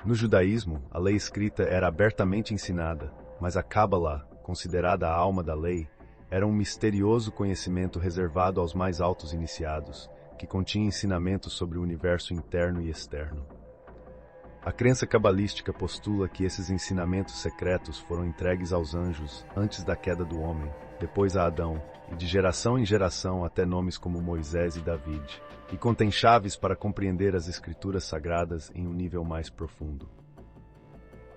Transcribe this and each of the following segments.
No judaísmo, a lei escrita era abertamente ensinada, mas a Cábala, considerada a alma da lei, era um misterioso conhecimento reservado aos mais altos iniciados, que continha ensinamentos sobre o universo interno e externo. A crença cabalística postula que esses ensinamentos secretos foram entregues aos anjos antes da queda do homem, depois a Adão, e de geração em geração até nomes como Moisés e David, e contém chaves para compreender as escrituras sagradas em um nível mais profundo.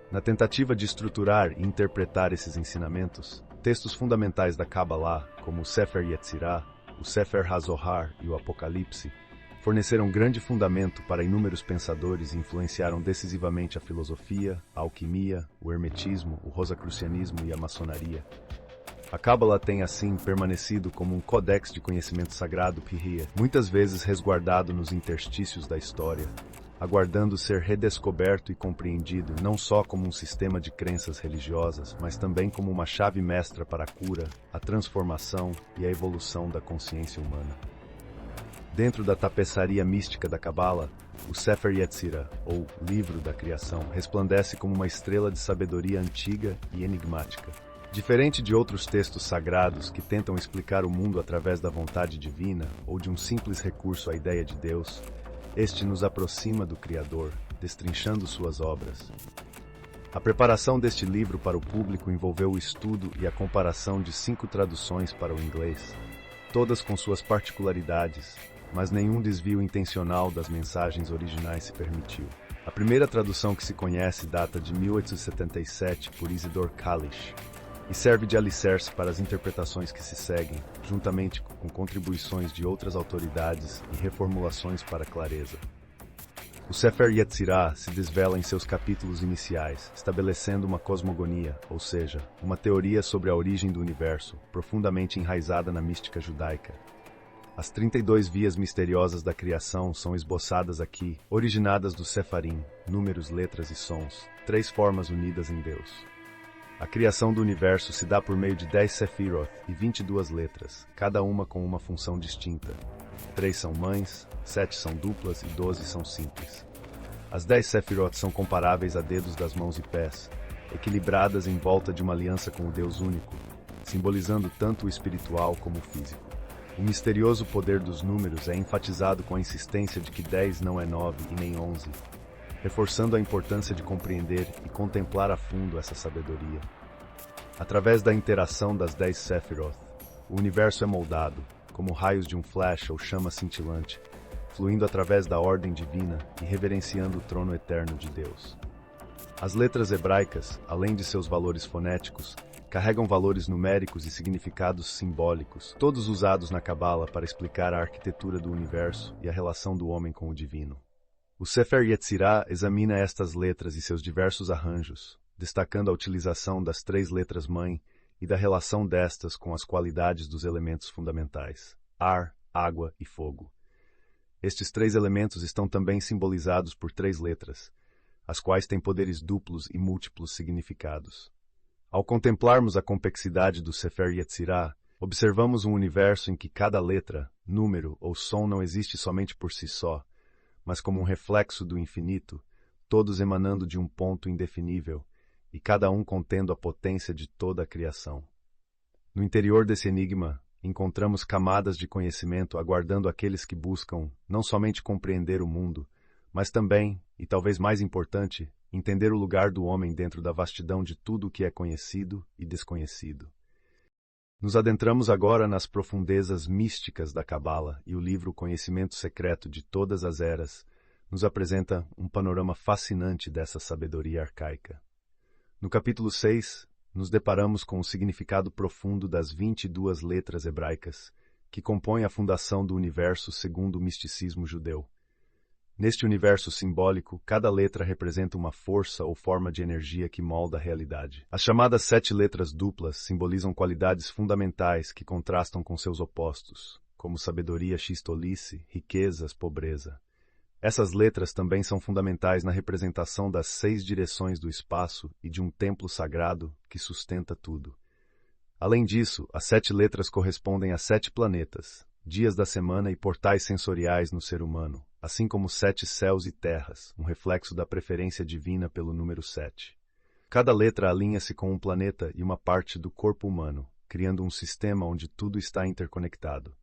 Na tentativa de estruturar e interpretar esses ensinamentos, textos fundamentais da Kabbalah, como o Sefer Yetzirah, o Sefer HaZohar e o Apocalipse, forneceram grande fundamento para inúmeros pensadores e influenciaram decisivamente a filosofia, a alquimia, o hermetismo, o rosacrucianismo e a maçonaria. A Cábala tem, assim, permanecido como um codex de conhecimento sagrado Pihia, muitas vezes resguardado nos interstícios da história, aguardando ser redescoberto e compreendido não só como um sistema de crenças religiosas, mas também como uma chave mestra para a cura, a transformação e a evolução da consciência humana. Dentro da tapeçaria mística da Cabala, o Sefer Yetzirah, ou Livro da Criação, resplandece como uma estrela de sabedoria antiga e enigmática. Diferente de outros textos sagrados que tentam explicar o mundo através da vontade divina ou de um simples recurso à ideia de Deus, este nos aproxima do Criador, destrinchando suas obras. A preparação deste livro para o público envolveu o estudo e a comparação de 5 traduções para o inglês, todas com suas particularidades, mas nenhum desvio intencional das mensagens originais se permitiu. A primeira tradução que se conhece data de 1877 por Isidor Kalisch e serve de alicerce para as interpretações que se seguem, juntamente com contribuições de outras autoridades e reformulações para clareza. O Sefer Yetzirah se desvela em seus capítulos iniciais, estabelecendo uma cosmogonia, ou seja, uma teoria sobre a origem do universo, profundamente enraizada na mística judaica. As 32 vias misteriosas da criação são esboçadas aqui, originadas dos Sefarim, números, letras e sons, 3 formas unidas em Deus. A criação do universo se dá por meio de 10 Sefirot e 22 letras, cada uma com uma função distinta. 3 são mães, 7 são duplas e 12 são simples. As 10 Sefirot são comparáveis a dedos das mãos e pés, equilibradas em volta de uma aliança com o Deus único, simbolizando tanto o espiritual como o físico. O misterioso poder dos números é enfatizado com a insistência de que 10 não é 9 e nem 11, reforçando a importância de compreender e contemplar a fundo essa sabedoria. Através da interação das 10 Sefirot, o universo é moldado, como raios de um flash ou chama cintilante, fluindo através da ordem divina e reverenciando o trono eterno de Deus. As letras hebraicas, além de seus valores fonéticos, carregam valores numéricos e significados simbólicos, todos usados na Cabala para explicar a arquitetura do universo e a relação do homem com o divino. O Sefer Yetzirah examina estas letras e seus diversos arranjos, destacando a utilização das 3 letras-mãe e da relação destas com as qualidades dos elementos fundamentais, ar, água e fogo. Estes 3 elementos estão também simbolizados por 3 letras, as quais têm poderes duplos e múltiplos significados. Ao contemplarmos a complexidade do Sefer Yetzirah, observamos um universo em que cada letra, número ou som não existe somente por si só, mas como um reflexo do infinito, todos emanando de um ponto indefinível, e cada um contendo a potência de toda a criação. No interior desse enigma, encontramos camadas de conhecimento aguardando aqueles que buscam não somente compreender o mundo, mas também, e talvez mais importante, entender o lugar do homem dentro da vastidão de tudo o que é conhecido e desconhecido. Nos adentramos agora nas profundezas místicas da Cabala e o livro Conhecimento Secreto de Todas as Eras nos apresenta um panorama fascinante dessa sabedoria arcaica. No capítulo 6, nos deparamos com o significado profundo das 22 letras hebraicas, que compõem a fundação do universo segundo o misticismo judeu. Neste universo simbólico, cada letra representa uma força ou forma de energia que molda a realidade. As chamadas 7 letras duplas simbolizam qualidades fundamentais que contrastam com seus opostos, como sabedoria, xistolice, riquezas, pobreza. Essas letras também são fundamentais na representação das 6 direções do espaço e de um templo sagrado que sustenta tudo. Além disso, as 7 letras correspondem a 7 planetas, dias da semana e portais sensoriais no ser humano, assim como 7 céus e terras, um reflexo da preferência divina pelo número 7. Cada letra alinha-se com um planeta e uma parte do corpo humano, criando um sistema onde tudo está interconectado.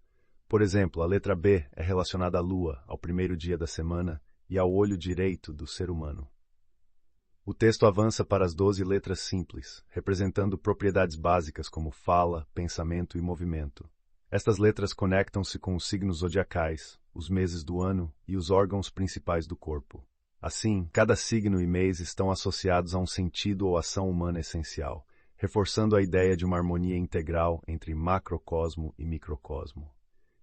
Por exemplo, a letra B é relacionada à Lua, ao primeiro dia da semana, e ao olho direito do ser humano. O texto avança para as 12 letras simples, representando propriedades básicas como fala, pensamento e movimento. Estas letras conectam-se com os signos zodiacais, os meses do ano e os órgãos principais do corpo. Assim, cada signo e mês estão associados a um sentido ou ação humana essencial, reforçando a ideia de uma harmonia integral entre macrocosmo e microcosmo.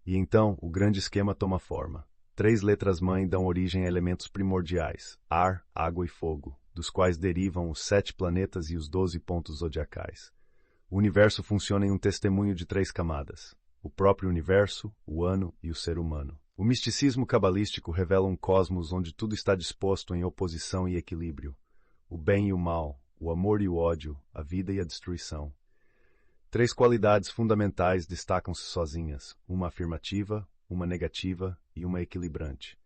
E então, o grande esquema toma forma. 3 letras-mãe dão origem a elementos primordiais, ar, água e fogo, dos quais derivam os 7 planetas e os 12 pontos zodiacais. O universo funciona em um testemunho de 3 camadas: o próprio universo, o ano e o ser humano. O misticismo cabalístico revela um cosmos onde tudo está disposto em oposição e equilíbrio: o bem e o mal, o amor e o ódio, a vida e a destruição. 3 qualidades fundamentais destacam-se sozinhas: uma afirmativa, uma negativa e uma equilibrante.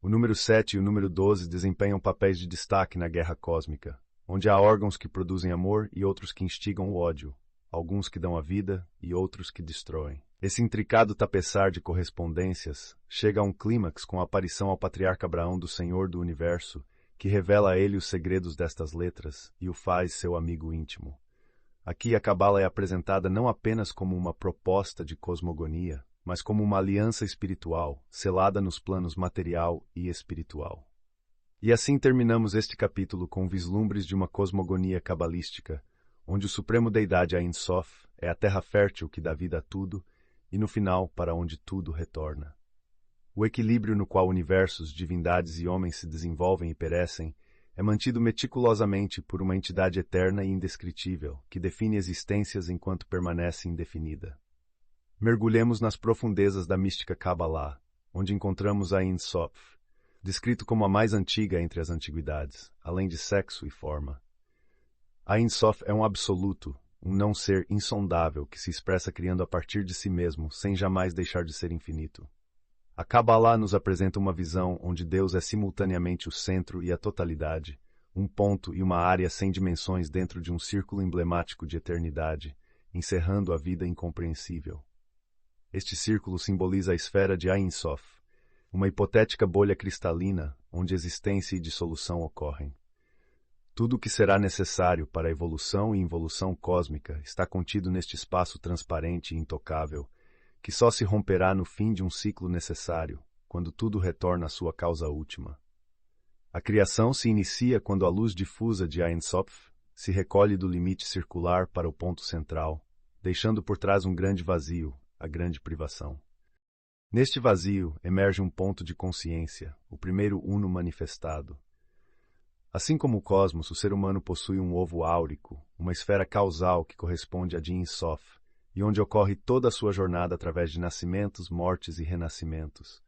O número 7 e o número 12 desempenham papéis de destaque na guerra cósmica, onde há órgãos que produzem amor e outros que instigam o ódio, alguns que dão a vida e outros que destroem. Esse intricado tapeçar de correspondências chega a um clímax com a aparição ao patriarca Abraão do Senhor do Universo, que revela a ele os segredos destas letras e o faz seu amigo íntimo. Aqui a Cabala é apresentada não apenas como uma proposta de cosmogonia, mas como uma aliança espiritual, selada nos planos material e espiritual. E assim terminamos este capítulo com vislumbres de uma cosmogonia cabalística, onde o supremo deidade Ein Sof é a terra fértil que dá vida a tudo, e no final para onde tudo retorna. O equilíbrio no qual universos, divindades e homens se desenvolvem e perecem é mantido meticulosamente por uma entidade eterna e indescritível, que define existências enquanto permanece indefinida. Mergulhemos nas profundezas da mística Kabbalah, onde encontramos a Ein Sof, descrito como a mais antiga entre as antiguidades, além de sexo e forma. A Ein Sof é um absoluto, um não-ser insondável que se expressa criando a partir de si mesmo, sem jamais deixar de ser infinito. A Kabbalah nos apresenta uma visão onde Deus é simultaneamente o centro e a totalidade, um ponto e uma área sem dimensões dentro de um círculo emblemático de eternidade, encerrando a vida incompreensível. Este círculo simboliza a esfera de Ein Sof, uma hipotética bolha cristalina onde existência e dissolução ocorrem. Tudo o que será necessário para a evolução e involução cósmica está contido neste espaço transparente e intocável, que só se romperá no fim de um ciclo necessário, quando tudo retorna à sua causa última. A criação se inicia quando a luz difusa de Ein Sof se recolhe do limite circular para o ponto central, deixando por trás um grande vazio, a grande privação. Neste vazio emerge um ponto de consciência, o primeiro uno manifestado. Assim como o cosmos, o ser humano possui um ovo áurico, uma esfera causal que corresponde a Ein Sof, e onde ocorre toda a sua jornada através de nascimentos, mortes e renascimentos.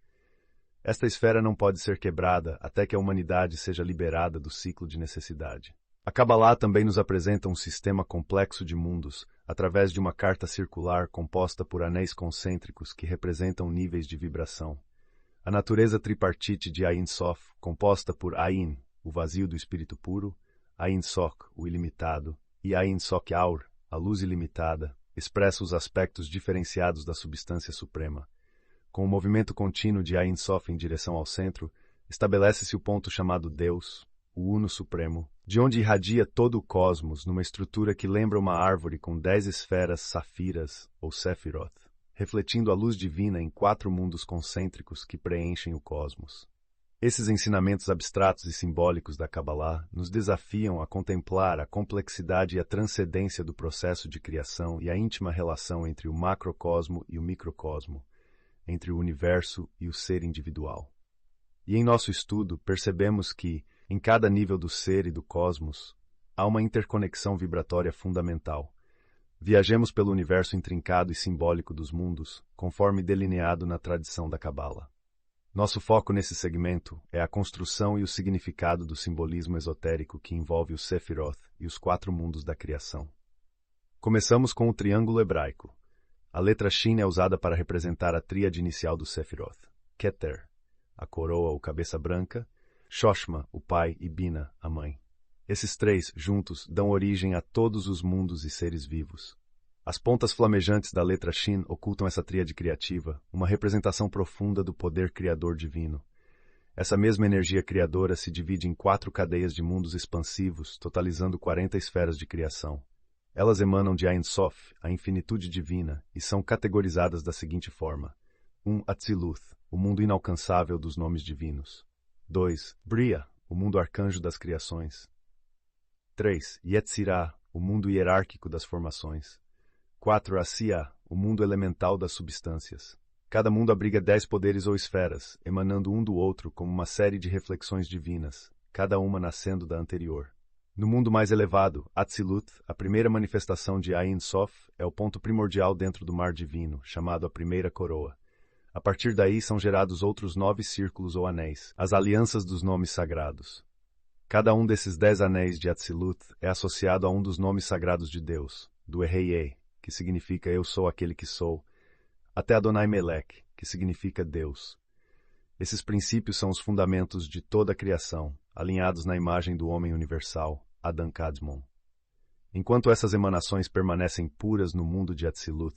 Esta esfera não pode ser quebrada até que a humanidade seja liberada do ciclo de necessidade. A Kabbalah também nos apresenta um sistema complexo de mundos, através de uma carta circular composta por anéis concêntricos que representam níveis de vibração. A natureza tripartite de Ein Sof, composta por Ain, o vazio do espírito puro, Ein Sok, o ilimitado, e Ein Sok Aur, a luz ilimitada, expressa os aspectos diferenciados da substância suprema. Com o movimento contínuo de Ein Sof em direção ao centro, estabelece-se o ponto chamado Deus, o Uno Supremo, de onde irradia todo o cosmos numa estrutura que lembra uma árvore com 10 esferas safiras ou Sephiroth, refletindo a luz divina em 4 mundos concêntricos que preenchem o cosmos. Esses ensinamentos abstratos e simbólicos da Kabbalah nos desafiam a contemplar a complexidade e a transcendência do processo de criação e a íntima relação entre o macrocosmo e o microcosmo, entre o universo e o ser individual. E em nosso estudo percebemos que, em cada nível do ser e do cosmos, há uma interconexão vibratória fundamental. Viajemos pelo universo intrincado e simbólico dos mundos, conforme delineado na tradição da Kabbalah. Nosso foco nesse segmento é a construção e o significado do simbolismo esotérico que envolve o Sephiroth e os 4 mundos da criação. Começamos com o triângulo hebraico. A letra Shin é usada para representar a tríade inicial do Sephiroth, Keter, a coroa ou cabeça branca, Shoshma, o pai, e Bina, a mãe. Esses três, juntos, dão origem a todos os mundos e seres vivos. As pontas flamejantes da letra Shin ocultam essa tríade criativa, uma representação profunda do poder criador divino. Essa mesma energia criadora se divide em 4 cadeias de mundos expansivos, totalizando 40 esferas de criação. Elas emanam de Ein Sof, a infinitude divina, e são categorizadas da seguinte forma: 1. Atziluth, o mundo inalcançável dos nomes divinos. 2. Bria, o mundo arcanjo das criações. 3. Yetzirah, o mundo hierárquico das formações. 4. Asiya, o mundo elemental das substâncias. Cada mundo abriga 10 poderes ou esferas, emanando um do outro como uma série de reflexões divinas, cada uma nascendo da anterior. No mundo mais elevado, Atzilut, a primeira manifestação de Ein Sof, é o ponto primordial dentro do mar divino, chamado a primeira coroa. A partir daí são gerados outros 9 círculos ou anéis, as alianças dos nomes sagrados. Cada um desses 10 anéis de Atzilut é associado a um dos nomes sagrados de Deus, do Ehei, que significa Eu sou aquele que sou, até Adonai Melech, que significa Deus. Esses princípios são os fundamentos de toda a criação, alinhados na imagem do homem universal, Adam Kadmon. Enquanto essas emanações permanecem puras no mundo de Atzilut,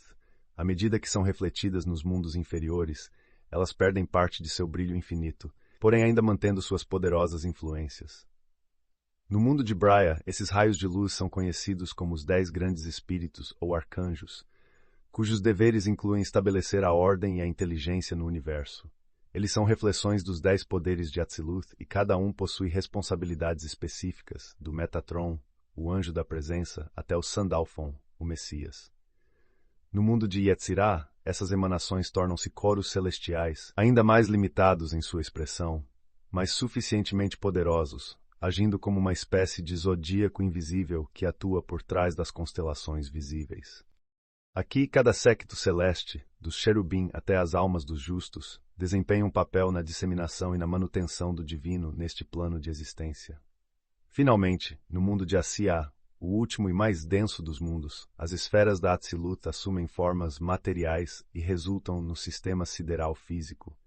à medida que são refletidas nos mundos inferiores, elas perdem parte de seu brilho infinito, porém ainda mantendo suas poderosas influências. No mundo de Bria, esses raios de luz são conhecidos como os 10 grandes espíritos ou arcanjos, cujos deveres incluem estabelecer a ordem e a inteligência no universo. Eles são reflexões dos 10 poderes de Atziluth e cada um possui responsabilidades específicas, do Metatron, o anjo da presença, até o Sandalphon, o Messias. No mundo de Yetzirah, essas emanações tornam-se coros celestiais, ainda mais limitados em sua expressão, mas suficientemente poderosos, agindo como uma espécie de zodíaco invisível que atua por trás das constelações visíveis. Aqui, cada séquito celeste, dos cherubim até as almas dos justos, desempenha um papel na disseminação e na manutenção do divino neste plano de existência. Finalmente, no mundo de Asiya, o último e mais denso dos mundos, as esferas da Atzilut assumem formas materiais e resultam no sistema sideral físico.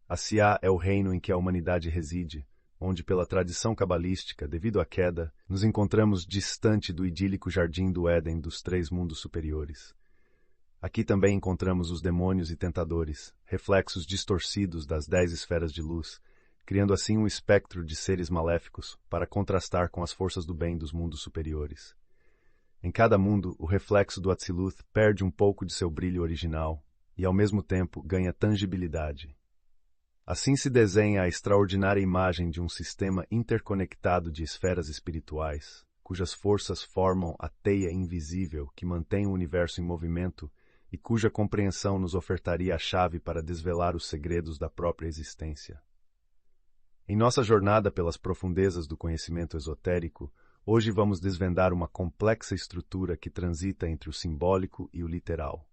Asiya é o reino em que a humanidade reside, onde, pela tradição cabalística, devido à queda, nos encontramos distante do idílico jardim do Éden dos 3 mundos superiores. Aqui também encontramos os demônios e tentadores, reflexos distorcidos das 10 esferas de luz, criando assim um espectro de seres maléficos para contrastar com as forças do bem dos mundos superiores. Em cada mundo, o reflexo do Atziluth perde um pouco de seu brilho original e, ao mesmo tempo, ganha tangibilidade. Assim se desenha a extraordinária imagem de um sistema interconectado de esferas espirituais, cujas forças formam a teia invisível que mantém o universo em movimento e cuja compreensão nos ofertaria a chave para desvelar os segredos da própria existência. Em nossa jornada pelas profundezas do conhecimento esotérico, hoje vamos desvendar uma complexa estrutura que transita entre o simbólico e o literal.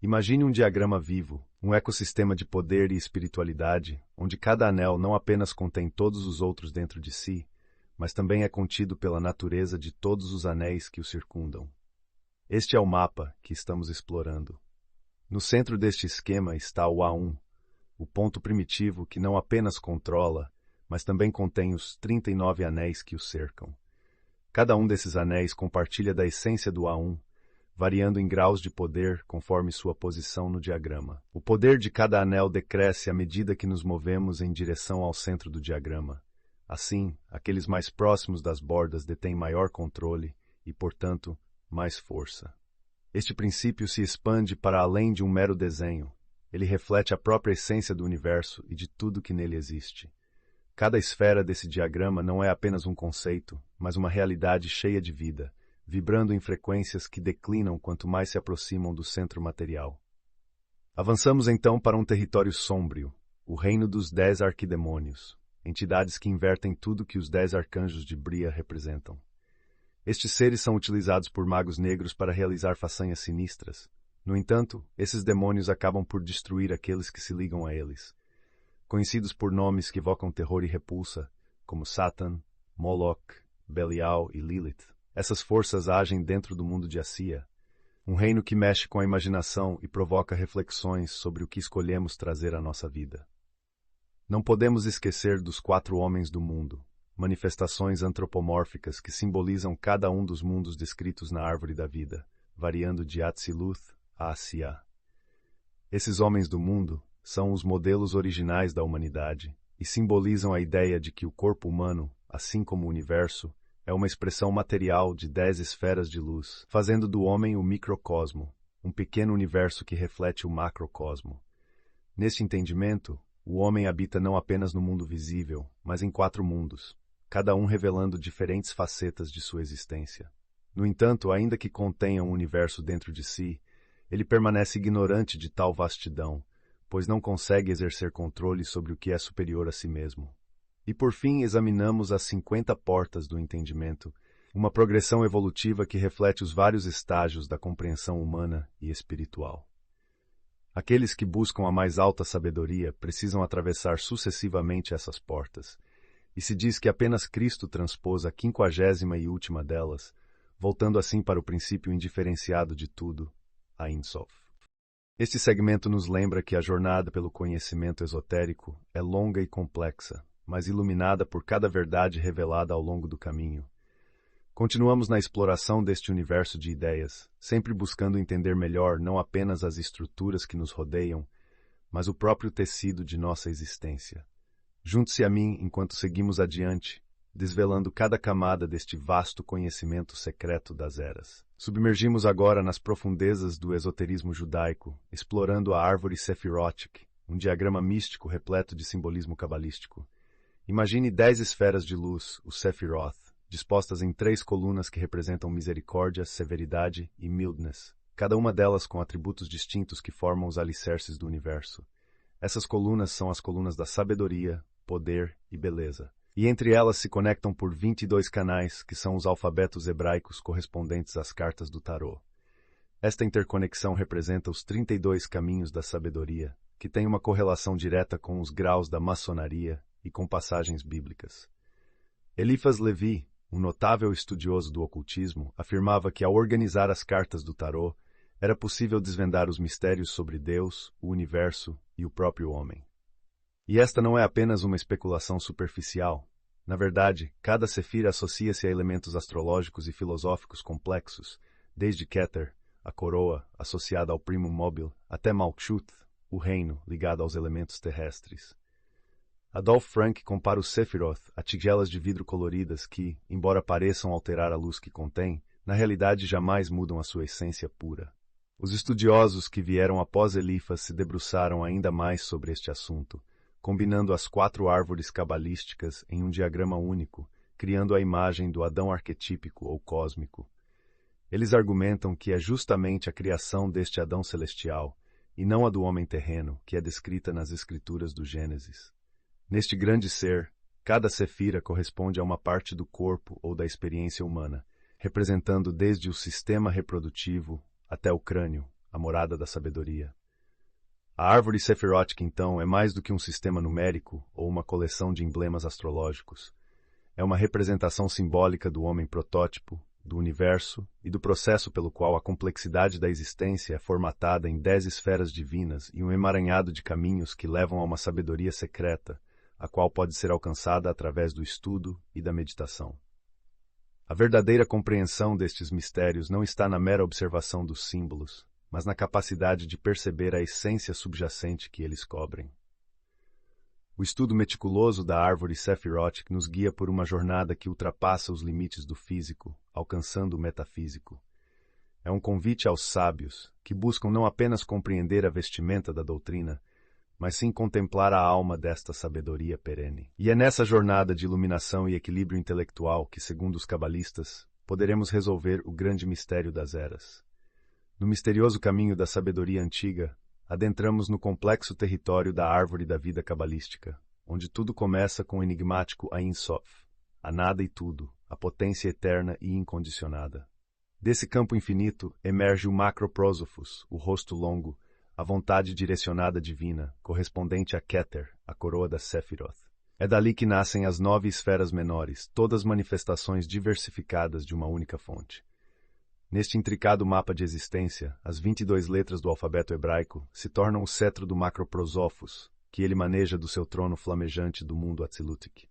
Imagine um diagrama vivo, um ecossistema de poder e espiritualidade, onde cada anel não apenas contém todos os outros dentro de si, mas também é contido pela natureza de todos os anéis que o circundam. Este é o mapa que estamos explorando. No centro deste esquema está o A1, o ponto primitivo que não apenas controla, mas também contém os 39 anéis que o cercam. Cada um desses anéis compartilha da essência do A1, variando em graus de poder conforme sua posição no diagrama. O poder de cada anel decresce à medida que nos movemos em direção ao centro do diagrama. Assim, aqueles mais próximos das bordas detêm maior controle e, portanto, mais força. Este princípio se expande para além de um mero desenho. Ele reflete a própria essência do universo e de tudo que nele existe. Cada esfera desse diagrama não é apenas um conceito, mas uma realidade cheia de vida, vibrando em frequências que declinam quanto mais se aproximam do centro material. Avançamos então para um território sômbrio, o reino dos 10 arquidemônios, entidades que invertem tudo que os 10 arcanjos de Bria representam. Estes seres são utilizados por magos negros para realizar façanhas sinistras. No entanto, esses demônios acabam por destruir aqueles que se ligam a eles. Conhecidos por nomes que evocam terror e repulsa, como Satan, Moloch, Belial e Lilith, essas forças agem dentro do mundo de Asiya, um reino que mexe com a imaginação e provoca reflexões sobre o que escolhemos trazer à nossa vida. Não podemos esquecer dos 4 homens do mundo, manifestações antropomórficas que simbolizam cada um dos mundos descritos na árvore da vida, variando de Atziluth a Asiá. Esses homens do mundo são os modelos originais da humanidade e simbolizam a ideia de que o corpo humano, assim como o universo, é uma expressão material de 10 esferas de luz, fazendo do homem o microcosmo, um pequeno universo que reflete o macrocosmo. Neste entendimento, o homem habita não apenas no mundo visível, mas em 4 mundos, cada um revelando diferentes facetas de sua existência. No entanto, ainda que contenha um universo dentro de si, ele permanece ignorante de tal vastidão, pois não consegue exercer controle sobre o que é superior a si mesmo. E por fim examinamos as 50 portas do entendimento, uma progressão evolutiva que reflete os vários estágios da compreensão humana e espiritual. Aqueles que buscam a mais alta sabedoria precisam atravessar sucessivamente essas portas, e se diz que apenas Cristo transpôs a 50ª e última delas, voltando assim para o princípio indiferenciado de tudo, a Ein Sof. Este segmento nos lembra que a jornada pelo conhecimento esotérico é longa e complexa, mas iluminada por cada verdade revelada ao longo do caminho. Continuamos na exploração deste universo de ideias, sempre buscando entender melhor não apenas as estruturas que nos rodeiam, mas o próprio tecido de nossa existência. Junte-se a mim enquanto seguimos adiante, desvelando cada camada deste vasto conhecimento secreto das eras. Submergimos agora nas profundezas do esoterismo judaico, explorando a árvore Sephirotic, um diagrama místico repleto de simbolismo cabalístico. Imagine 10 esferas de luz, o Sephiroth, dispostas em 3 colunas que representam misericórdia, severidade e mildness, cada uma delas com atributos distintos que formam os alicerces do universo. Essas colunas são as colunas da sabedoria, poder e beleza. E entre elas se conectam por 22 canais, que são os alfabetos hebraicos correspondentes às cartas do tarô. Esta interconexão representa os 32 caminhos da sabedoria, que têm uma correlação direta com os graus da maçonaria e com passagens bíblicas. Eliphas Levi, um notável estudioso do ocultismo, afirmava que ao organizar as cartas do tarô, era possível desvendar os mistérios sobre Deus, o universo e o próprio homem. E esta não é apenas uma especulação superficial. Na verdade, cada sefira associa-se a elementos astrológicos e filosóficos complexos, desde Keter, a coroa, associada ao primo móvel, até Malkuth, o reino, ligado aos elementos terrestres. Adolf Frank compara o Sephiroth a tigelas de vidro coloridas que, embora pareçam alterar a luz que contém, na realidade jamais mudam a sua essência pura. Os estudiosos que vieram após Eliphas se debruçaram ainda mais sobre este assunto, combinando as 4 árvores cabalísticas em um diagrama único, criando a imagem do Adão arquetípico ou cósmico. Eles argumentam que é justamente a criação deste Adão celestial, e não a do homem terreno, que é descrita nas escrituras do Gênesis. Neste grande ser, cada sefira corresponde a uma parte do corpo ou da experiência humana, representando desde o sistema reprodutivo até o crânio, a morada da sabedoria. A árvore Sephirotic, então, é mais do que um sistema numérico ou uma coleção de emblemas astrológicos. É uma representação simbólica do homem protótipo, do universo e do processo pelo qual a complexidade da existência é formatada em 10 esferas divinas e um emaranhado de caminhos que levam a uma sabedoria secreta, a qual pode ser alcançada através do estudo e da meditação. A verdadeira compreensão destes mistérios não está na mera observação dos símbolos, mas na capacidade de perceber a essência subjacente que eles cobrem. O estudo meticuloso da árvore Sephirotic nos guia por uma jornada que ultrapassa os limites do físico, alcançando o metafísico. É um convite aos sábios, que buscam não apenas compreender a vestimenta da doutrina, mas sim contemplar a alma desta sabedoria perene. E é nessa jornada de iluminação e equilíbrio intelectual que, segundo os cabalistas, poderemos resolver o grande mistério das eras. No misterioso caminho da sabedoria antiga, adentramos no complexo território da árvore da vida cabalística, onde tudo começa com o enigmático Ein Sof, a nada e tudo, a potência eterna e incondicionada. Desse campo infinito emerge o Macroprosophos, o rosto longo, a vontade direcionada divina, correspondente a Keter, a coroa da Sephiroth. É dali que nascem as 9 esferas menores, todas manifestações diversificadas de uma única fonte. Neste intricado mapa de existência, as 22 letras do alfabeto hebraico se tornam o cetro do Macroprosophos, que ele maneja do seu trono flamejante do mundo Atzilutic.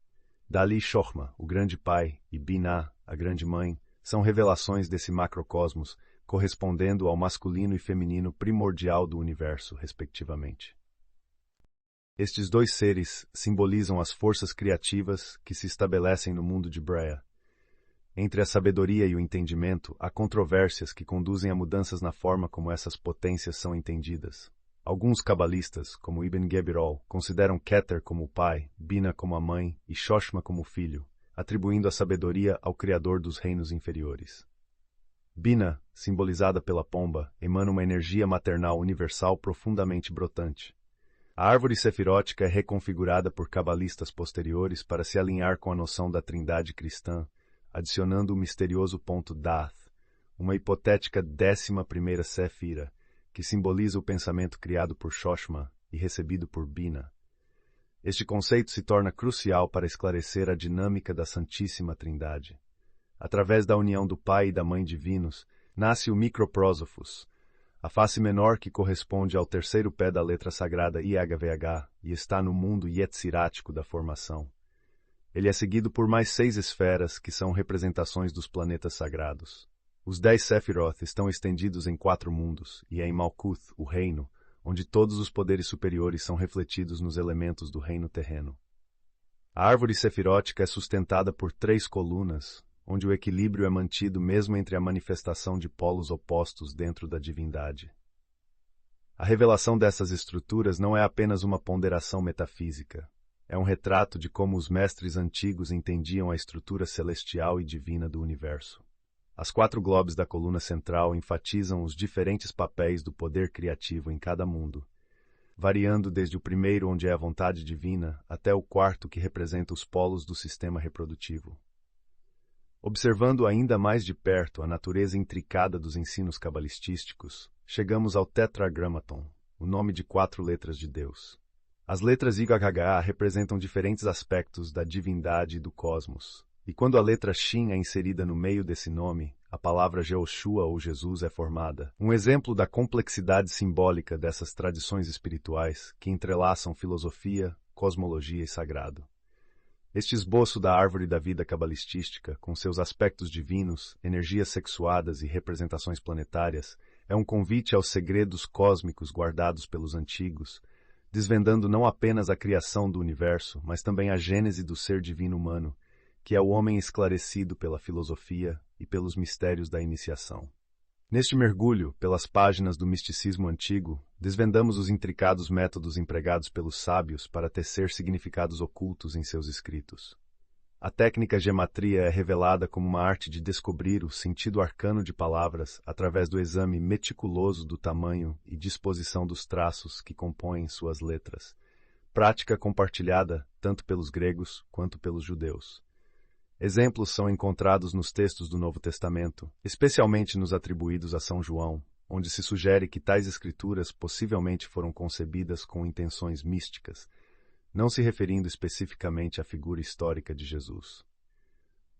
Dali Chokhmah, o grande pai, e Binah, a grande mãe, são revelações desse macrocosmos, correspondendo ao masculino e feminino primordial do universo, respectivamente. Estes dois seres simbolizam as forças criativas que se estabelecem no mundo de Brea. Entre a sabedoria e o entendimento, há controvérsias que conduzem a mudanças na forma como essas potências são entendidas. Alguns cabalistas, como Ibn Gebirol, consideram Keter como o pai, Binah como a mãe e Choshmah como o filho, atribuindo a sabedoria ao criador dos reinos inferiores. Binah, simbolizada pela pomba, emana uma energia maternal universal profundamente brotante. A árvore sefirótica é reconfigurada por cabalistas posteriores para se alinhar com a noção da trindade cristã, adicionando o misterioso ponto Dath, uma hipotética 11ª Séfira, que simboliza o pensamento criado por Choshmah e recebido por Binah. Este conceito se torna crucial para esclarecer a dinâmica da Santíssima Trindade. Através da união do Pai e da Mãe divinos, nasce o Microprósophos, a face menor que corresponde ao terceiro pé da letra sagrada IHVH e está no mundo yetzirático da formação. Ele é seguido por mais 6 esferas, que são representações dos planetas sagrados. Os 10 Sephiroth estão estendidos em 4 mundos, e é em Malkuth, o reino, onde todos os poderes superiores são refletidos nos elementos do reino terreno. A árvore sefirótica é sustentada por 3 colunas, onde o equilíbrio é mantido mesmo entre a manifestação de polos opostos dentro da divindade. A revelação dessas estruturas não é apenas uma ponderação metafísica. É um retrato de como os mestres antigos entendiam a estrutura celestial e divina do universo. As 4 globes da coluna central enfatizam os diferentes papéis do poder criativo em cada mundo, variando desde o primeiro, onde é a vontade divina, até o 4º, que representa os polos do sistema reprodutivo. Observando ainda mais de perto a natureza intricada dos ensinos cabalísticos, chegamos ao Tetragrammaton, o nome de 4 letras de Deus. As letras YHWH representam diferentes aspectos da divindade e do cosmos, e quando a letra Shin é inserida no meio desse nome, a palavra Jeoshua ou Jesus é formada. Um exemplo da complexidade simbólica dessas tradições espirituais que entrelaçam filosofia, cosmologia e sagrado. Este esboço da árvore da vida cabalística, com seus aspectos divinos, energias sexuadas e representações planetárias, é um convite aos segredos cósmicos guardados pelos antigos, desvendando não apenas a criação do universo, mas também a gênese do ser divino humano, que é o homem esclarecido pela filosofia e pelos mistérios da iniciação. Neste mergulho, pelas páginas do misticismo antigo, desvendamos os intricados métodos empregados pelos sábios para tecer significados ocultos em seus escritos. A técnica gematria é revelada como uma arte de descobrir o sentido arcano de palavras através do exame meticuloso do tamanho e disposição dos traços que compõem suas letras, prática compartilhada tanto pelos gregos quanto pelos judeus. Exemplos são encontrados nos textos do Novo Testamento, especialmente nos atribuídos a São João, onde se sugere que tais escrituras possivelmente foram concebidas com intenções místicas, não se referindo especificamente à figura histórica de Jesus.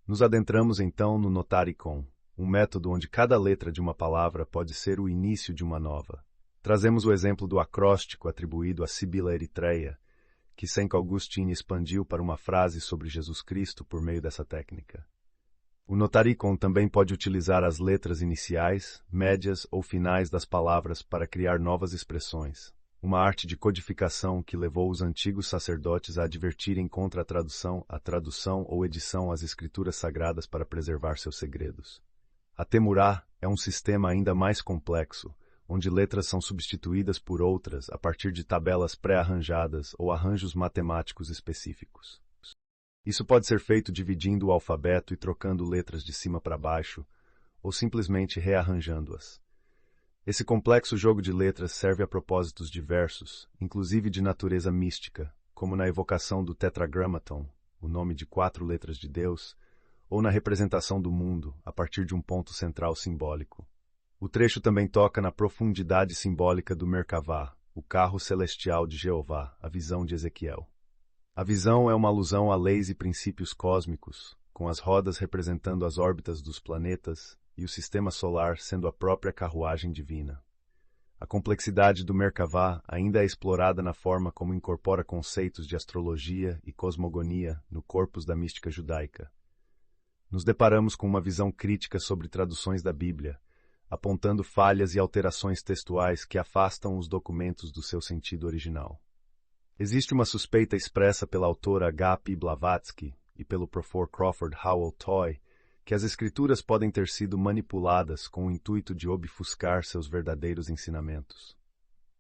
Nos adentramos então no Notaricon, um método onde cada letra de uma palavra pode ser o início de uma nova. Trazemos o exemplo do acróstico atribuído a Sibila Eritreia, que Saint Augustine expandiu para uma frase sobre Jesus Cristo por meio dessa técnica. O Notaricon também pode utilizar as letras iniciais, médias ou finais das palavras para criar novas expressões, uma arte de codificação que levou os antigos sacerdotes a advertirem contra a tradução ou edição às escrituras sagradas para preservar seus segredos. A Temurá é um sistema ainda mais complexo, onde letras são substituídas por outras a partir de tabelas pré-arranjadas ou arranjos matemáticos específicos. Isso pode ser feito dividindo o alfabeto e trocando letras de cima para baixo, ou simplesmente rearranjando-as. Esse complexo jogo de letras serve a propósitos diversos, inclusive de natureza mística, como na evocação do Tetragrammaton, o nome de 4 letras de Deus, ou na representação do mundo, a partir de um ponto central simbólico. O trecho também toca na profundidade simbólica do Merkavá, o carro celestial de Jeová, a visão de Ezequiel. A visão é uma alusão a leis e princípios cósmicos, com as rodas representando as órbitas dos planetas e o sistema solar sendo a própria carruagem divina. A complexidade do Merkavah ainda é explorada na forma como incorpora conceitos de astrologia e cosmogonia no corpus da mística judaica. Nos deparamos com uma visão crítica sobre traduções da Bíblia, apontando falhas e alterações textuais que afastam os documentos do seu sentido original. Existe uma suspeita expressa pela autora H.P. Blavatsky e pelo professor Crawford Howell Toy que as escrituras podem ter sido manipuladas com o intuito de obfuscar seus verdadeiros ensinamentos.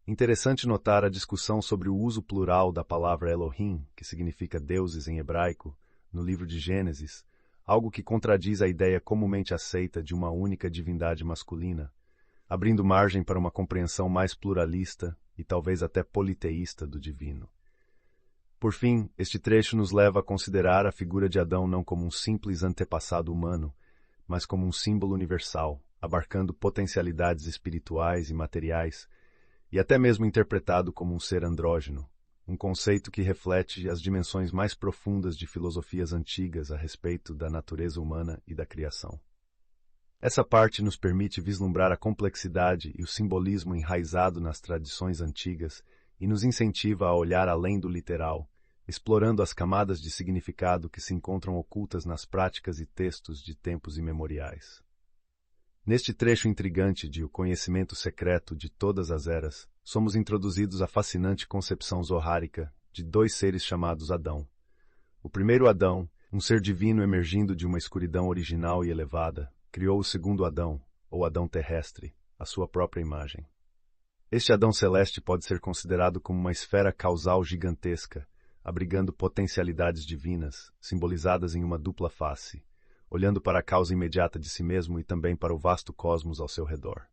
Interessante notar a discussão sobre o uso plural da palavra Elohim, que significa deuses em hebraico, no livro de Gênesis, algo que contradiz a ideia comumente aceita de uma única divindade masculina, abrindo margem para uma compreensão mais pluralista e talvez até politeísta do divino. Por fim, este trecho nos leva a considerar a figura de Adão não como um simples antepassado humano, mas como um símbolo universal, abarcando potencialidades espirituais e materiais, e até mesmo interpretado como um ser andrógeno, um conceito que reflete as dimensões mais profundas de filosofias antigas a respeito da natureza humana e da criação. Essa parte nos permite vislumbrar a complexidade e o simbolismo enraizado nas tradições antigas e nos incentiva a olhar além do literal, explorando as camadas de significado que se encontram ocultas nas práticas e textos de tempos imemoriais. Neste trecho intrigante de O Conhecimento Secreto de Todas as Eras, somos introduzidos à fascinante concepção zohárica de dois seres chamados Adão. O primeiro Adão, um ser divino emergindo de uma escuridão original e elevada, criou o segundo Adão, ou Adão terrestre, à sua própria imagem. Este Adão celeste pode ser considerado como uma esfera causal gigantesca, abrigando potencialidades divinas, simbolizadas em uma dupla face, olhando para a causa imediata de si mesmo e também para o vasto cosmos ao seu redor.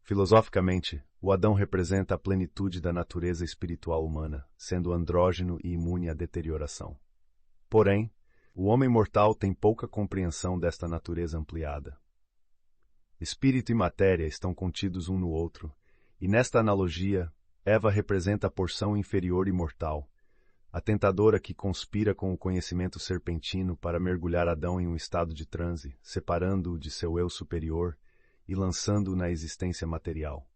Filosoficamente, o Adão representa a plenitude da natureza espiritual humana, sendo andrógeno e imune à deterioração. Porém, o homem mortal tem pouca compreensão desta natureza ampliada. Espírito e matéria estão contidos um no outro, e nesta analogia, Eva representa a porção inferior e mortal, a tentadora que conspira com o conhecimento serpentino para mergulhar Adão em um estado de transe, separando-o de seu eu superior e lançando-o na existência material.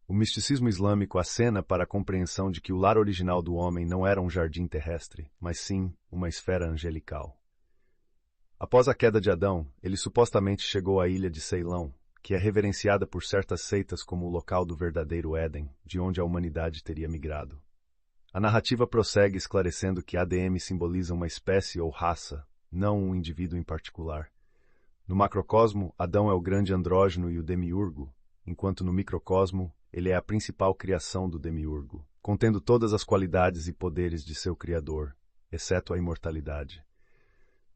O misticismo islâmico acena para a compreensão de que o lar original do homem não era um jardim terrestre, mas sim uma esfera angelical. Após a queda de Adão, ele supostamente chegou à ilha de Ceilão, que é reverenciada por certas seitas como o local do verdadeiro Éden, de onde a humanidade teria migrado. A narrativa prossegue esclarecendo que ADM simboliza uma espécie ou raça, não um indivíduo em particular. No macrocosmo, Adão é o grande andrógeno e o demiurgo, enquanto no microcosmo, ele é a principal criação do demiurgo, contendo todas as qualidades e poderes de seu criador, exceto a imortalidade.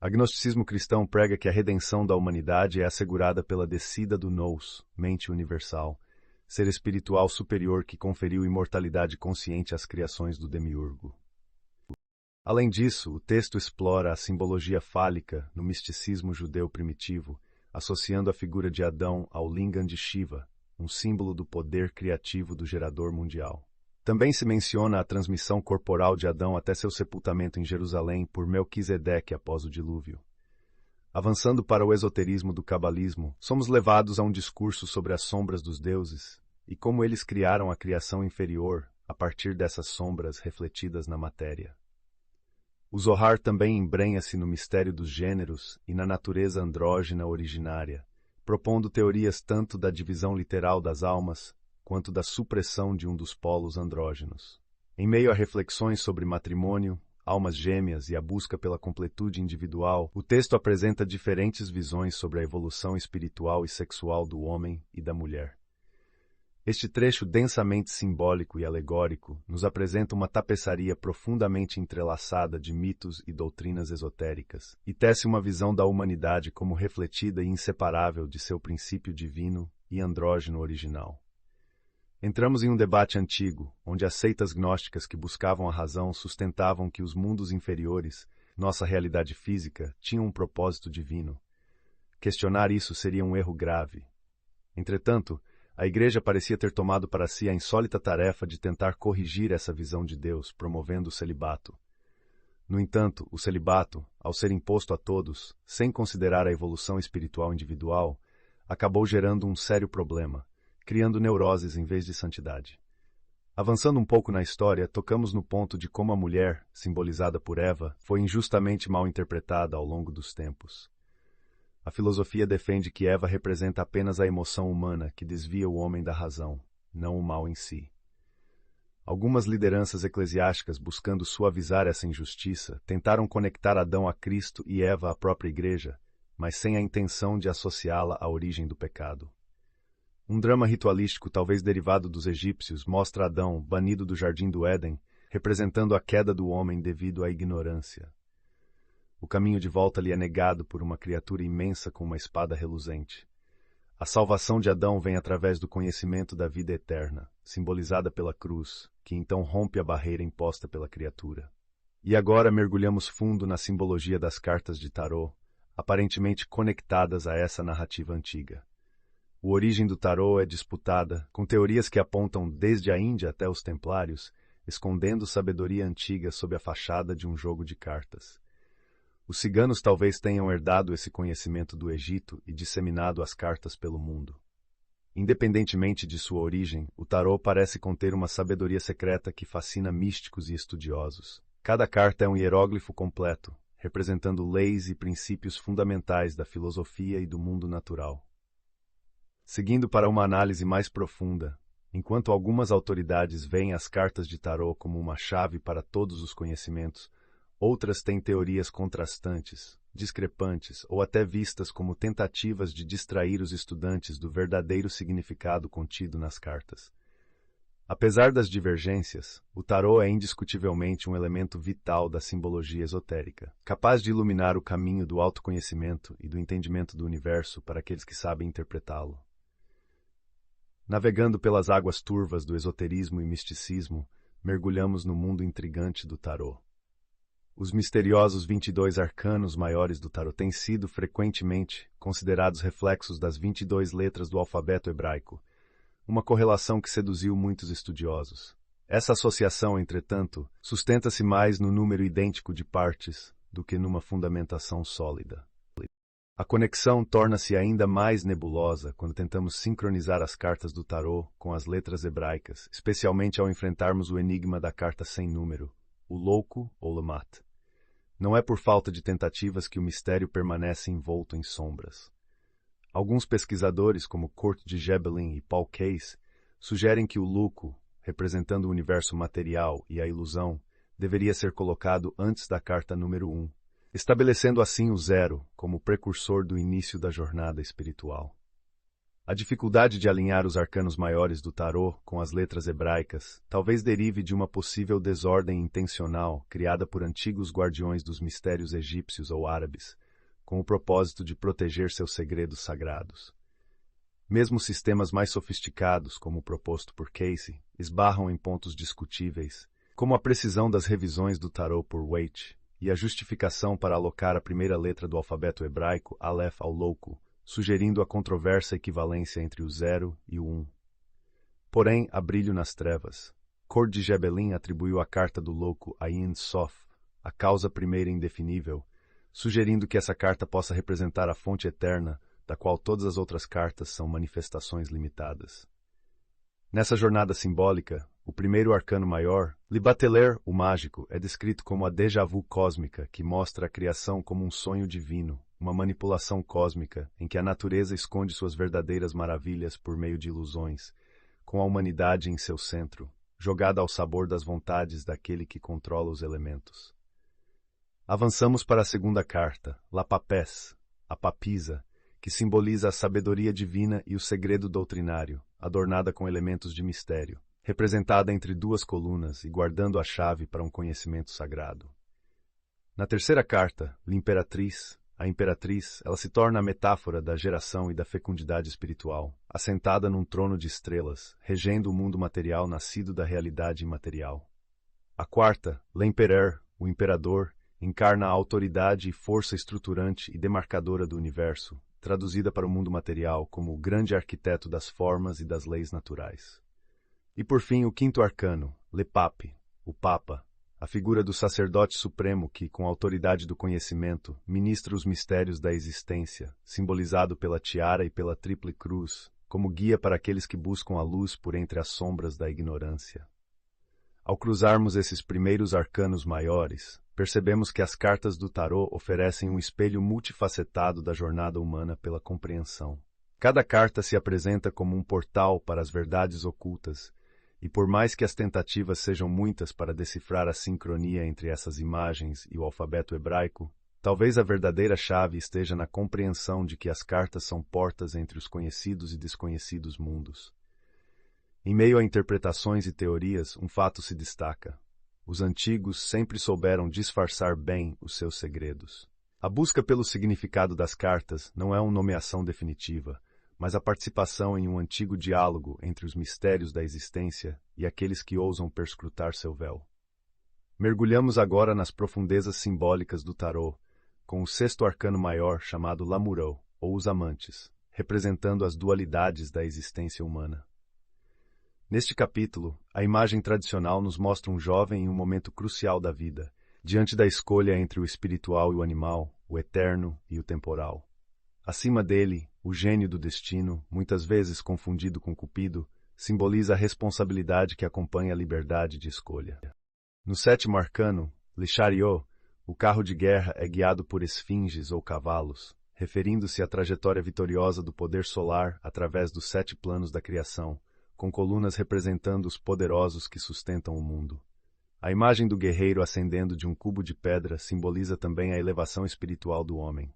O agnosticismo cristão prega que a redenção da humanidade é assegurada pela descida do Nous, mente universal, ser espiritual superior que conferiu imortalidade consciente às criações do demiurgo. Além disso, o texto explora a simbologia fálica no misticismo judeu primitivo, associando a figura de Adão ao lingam de Shiva, um símbolo do poder criativo do gerador mundial. Também se menciona a transmissão corporal de Adão até seu sepultamento em Jerusalém por Melquisedeque após o dilúvio. Avançando para o esoterismo do cabalismo, somos levados a um discurso sobre as sombras dos deuses e como eles criaram a criação inferior a partir dessas sombras refletidas na matéria. O Zohar também embrenha-se no mistério dos gêneros e na natureza andrógena originária, propondo teorias tanto da divisão literal das almas quanto da supressão de um dos polos andrógenos. Em meio a reflexões sobre matrimônio, almas gêmeas e a busca pela completude individual, o texto apresenta diferentes visões sobre a evolução espiritual e sexual do homem e da mulher. Este trecho densamente simbólico e alegórico nos apresenta uma tapeçaria profundamente entrelaçada de mitos e doutrinas esotéricas, e tece uma visão da humanidade como refletida e inseparável de seu princípio divino e andrógeno original. Entramos em um debate antigo, onde as seitas gnósticas que buscavam a razão sustentavam que os mundos inferiores, nossa realidade física, tinham um propósito divino. Questionar isso seria um erro grave. Entretanto, a Igreja parecia ter tomado para si a insólita tarefa de tentar corrigir essa visão de Deus, promovendo o celibato. No entanto, o celibato, ao ser imposto a todos, sem considerar a evolução espiritual individual, acabou gerando um sério problema, criando neuroses em vez de santidade. Avançando um pouco na história, tocamos no ponto de como a mulher, simbolizada por Eva, foi injustamente mal interpretada ao longo dos tempos. A filosofia defende que Eva representa apenas a emoção humana que desvia o homem da razão, não o mal em si. Algumas lideranças eclesiásticas, buscando suavizar essa injustiça, tentaram conectar Adão a Cristo e Eva à própria Igreja, mas sem a intenção de associá-la à origem do pecado. Um drama ritualístico, talvez derivado dos egípcios, mostra Adão, banido do jardim do Éden, representando a queda do homem devido à ignorância. O caminho de volta lhe é negado por uma criatura imensa com uma espada reluzente. A salvação de Adão vem através do conhecimento da vida eterna, simbolizada pela cruz, que então rompe a barreira imposta pela criatura. E agora mergulhamos fundo na simbologia das cartas de tarô, aparentemente conectadas a essa narrativa antiga. A origem do tarô é disputada, com teorias que apontam desde a Índia até os Templários, escondendo sabedoria antiga sob a fachada de um jogo de cartas. Os ciganos talvez tenham herdado esse conhecimento do Egito e disseminado as cartas pelo mundo. Independentemente de sua origem, o tarô parece conter uma sabedoria secreta que fascina místicos e estudiosos. Cada carta é um hieróglifo completo, representando leis e princípios fundamentais da filosofia e do mundo natural. Seguindo para uma análise mais profunda, enquanto algumas autoridades veem as cartas de tarô como uma chave para todos os conhecimentos, outras têm teorias contrastantes, discrepantes ou até vistas como tentativas de distrair os estudantes do verdadeiro significado contido nas cartas. Apesar das divergências, o tarô é indiscutivelmente um elemento vital da simbologia esotérica, capaz de iluminar o caminho do autoconhecimento e do entendimento do universo para aqueles que sabem interpretá-lo. Navegando pelas águas turvas do esoterismo e misticismo, mergulhamos no mundo intrigante do tarô. Os misteriosos 22 arcanos maiores do tarô têm sido frequentemente considerados reflexos das 22 letras do alfabeto hebraico, uma correlação que seduziu muitos estudiosos. Essa associação, entretanto, sustenta-se mais no número idêntico de partes do que numa fundamentação sólida. A conexão torna-se ainda mais nebulosa quando tentamos sincronizar as cartas do tarô com as letras hebraicas, especialmente ao enfrentarmos o enigma da carta sem número, o louco ou Lamat. Não é por falta de tentativas que o mistério permanece envolto em sombras. Alguns pesquisadores, como Kurt de Gebelin e Paul Case, sugerem que o louco, representando o universo material e a ilusão, deveria ser colocado antes da carta número 1. Estabelecendo assim o zero como precursor do início da jornada espiritual. A dificuldade de alinhar os arcanos maiores do tarô com as letras hebraicas talvez derive de uma possível desordem intencional criada por antigos guardiões dos mistérios egípcios ou árabes, com o propósito de proteger seus segredos sagrados. Mesmo sistemas mais sofisticados, como o proposto por Casey, esbarram em pontos discutíveis, como a precisão das revisões do tarô por Waite, e a justificação para alocar a primeira letra do alfabeto hebraico, Aleph, ao louco, sugerindo a controversa equivalência entre o 0 e o 1. Porém, há brilho nas trevas. Kurt de Gebelin atribuiu a carta do louco a Ein Sof, a causa primeira indefinível, sugerindo que essa carta possa representar a fonte eterna, da qual todas as outras cartas são manifestações limitadas. Nessa jornada simbólica, o primeiro arcano maior, Libateler, o mágico, é descrito como a déjà vu cósmica que mostra a criação como um sonho divino, uma manipulação cósmica em que a natureza esconde suas verdadeiras maravilhas por meio de ilusões, com a humanidade em seu centro, jogada ao sabor das vontades daquele que controla os elementos. Avançamos para a segunda carta, La Papesse, a papisa, que simboliza a sabedoria divina e o segredo doutrinário, adornada com elementos de mistério, representada entre duas colunas e guardando a chave para um conhecimento sagrado. Na terceira carta, L'Imperatriz, a imperatriz, ela se torna a metáfora da geração e da fecundidade espiritual, assentada num trono de estrelas, regendo o mundo material nascido da realidade imaterial. A quarta, L'Empereur, o imperador, encarna a autoridade e força estruturante e demarcadora do universo, traduzida para o mundo material como o grande arquiteto das formas e das leis naturais. E por fim, o quinto arcano, Le Pape, o Papa, a figura do sacerdote supremo que, com a autoridade do conhecimento, ministra os mistérios da existência, simbolizado pela tiara e pela tríplice cruz, como guia para aqueles que buscam a luz por entre as sombras da ignorância. Ao cruzarmos esses primeiros arcanos maiores, percebemos que as cartas do tarô oferecem um espelho multifacetado da jornada humana pela compreensão. Cada carta se apresenta como um portal para as verdades ocultas, e por mais que as tentativas sejam muitas para decifrar a sincronia entre essas imagens e o alfabeto hebraico, talvez a verdadeira chave esteja na compreensão de que as cartas são portas entre os conhecidos e desconhecidos mundos. Em meio a interpretações e teorias, um fato se destaca. Os antigos sempre souberam disfarçar bem os seus segredos. A busca pelo significado das cartas não é uma nomeação definitiva, mas a participação em um antigo diálogo entre os mistérios da existência e aqueles que ousam perscrutar seu véu. Mergulhamos agora nas profundezas simbólicas do tarô, com o sexto arcano maior chamado Lamurou, ou os amantes, representando as dualidades da existência humana. Neste capítulo, a imagem tradicional nos mostra um jovem em um momento crucial da vida, diante da escolha entre o espiritual e o animal, o eterno e o temporal. Acima dele, o gênio do destino, muitas vezes confundido com Cupido, simboliza a responsabilidade que acompanha a liberdade de escolha. No sétimo arcano, Le Chariot, o carro de guerra é guiado por esfinges ou cavalos, referindo-se à trajetória vitoriosa do poder solar através dos 7 planos da criação, com colunas representando os poderosos que sustentam o mundo. A imagem do guerreiro ascendendo de um cubo de pedra simboliza também a elevação espiritual do homem.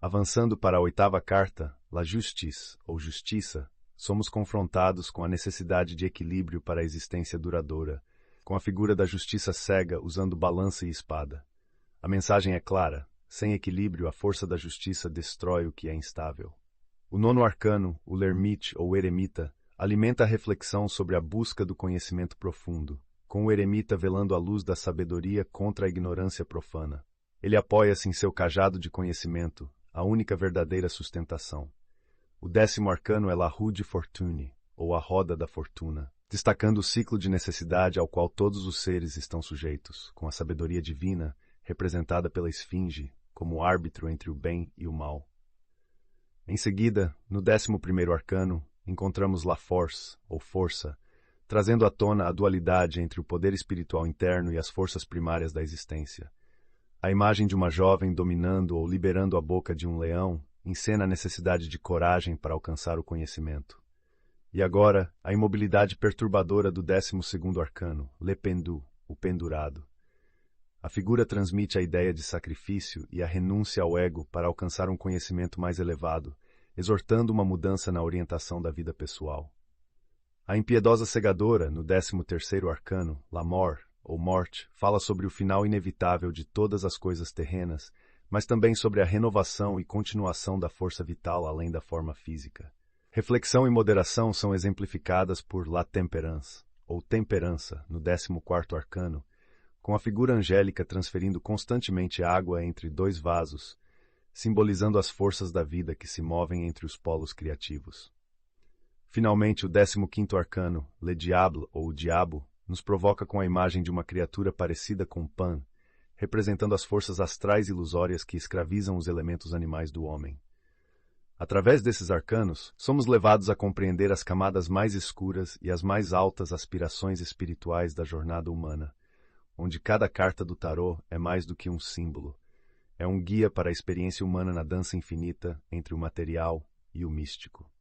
Avançando para a oitava carta, La Justice, ou Justiça, somos confrontados com a necessidade de equilíbrio para a existência duradoura, com a figura da justiça cega usando balança e espada. A mensagem é clara: sem equilíbrio, a força da justiça destrói o que é instável. O nono arcano, o Lermite ou Eremita, alimenta a reflexão sobre a busca do conhecimento profundo, com o eremita velando a luz da sabedoria contra a ignorância profana. Ele apoia-se em seu cajado de conhecimento, a única verdadeira sustentação. O 10º arcano é La Roue de Fortune, ou a Roda da Fortuna, destacando o ciclo de necessidade ao qual todos os seres estão sujeitos, com a sabedoria divina, representada pela esfinge, como árbitro entre o bem e o mal. Em seguida, no 11º arcano, encontramos La Force, ou Força, trazendo à tona a dualidade entre o poder espiritual interno e as forças primárias da existência. A imagem de uma jovem dominando ou liberando a boca de um leão encena a necessidade de coragem para alcançar o conhecimento. E agora, a imobilidade perturbadora do 12º arcano, Le Pendu, o pendurado. A figura transmite a ideia de sacrifício e a renúncia ao ego para alcançar um conhecimento mais elevado, exortando uma mudança na orientação da vida pessoal. A impiedosa cegadora, no 13º arcano, La Mort, ou Morte, fala sobre o final inevitável de todas as coisas terrenas, mas também sobre a renovação e continuação da força vital além da forma física. Reflexão e moderação são exemplificadas por La Temperance, ou Temperança, no 14º arcano, com a figura angélica transferindo constantemente água entre 2 vasos, simbolizando as forças da vida que se movem entre os polos criativos. Finalmente, o 15º arcano, Le Diable, ou o Diabo, nos provoca com a imagem de uma criatura parecida com Pan, representando as forças astrais ilusórias que escravizam os elementos animais do homem. Através desses arcanos, somos levados a compreender as camadas mais escuras e as mais altas aspirações espirituais da jornada humana, onde cada carta do tarô é mais do que um símbolo. É um guia para a experiência humana na dança infinita entre o material e o místico.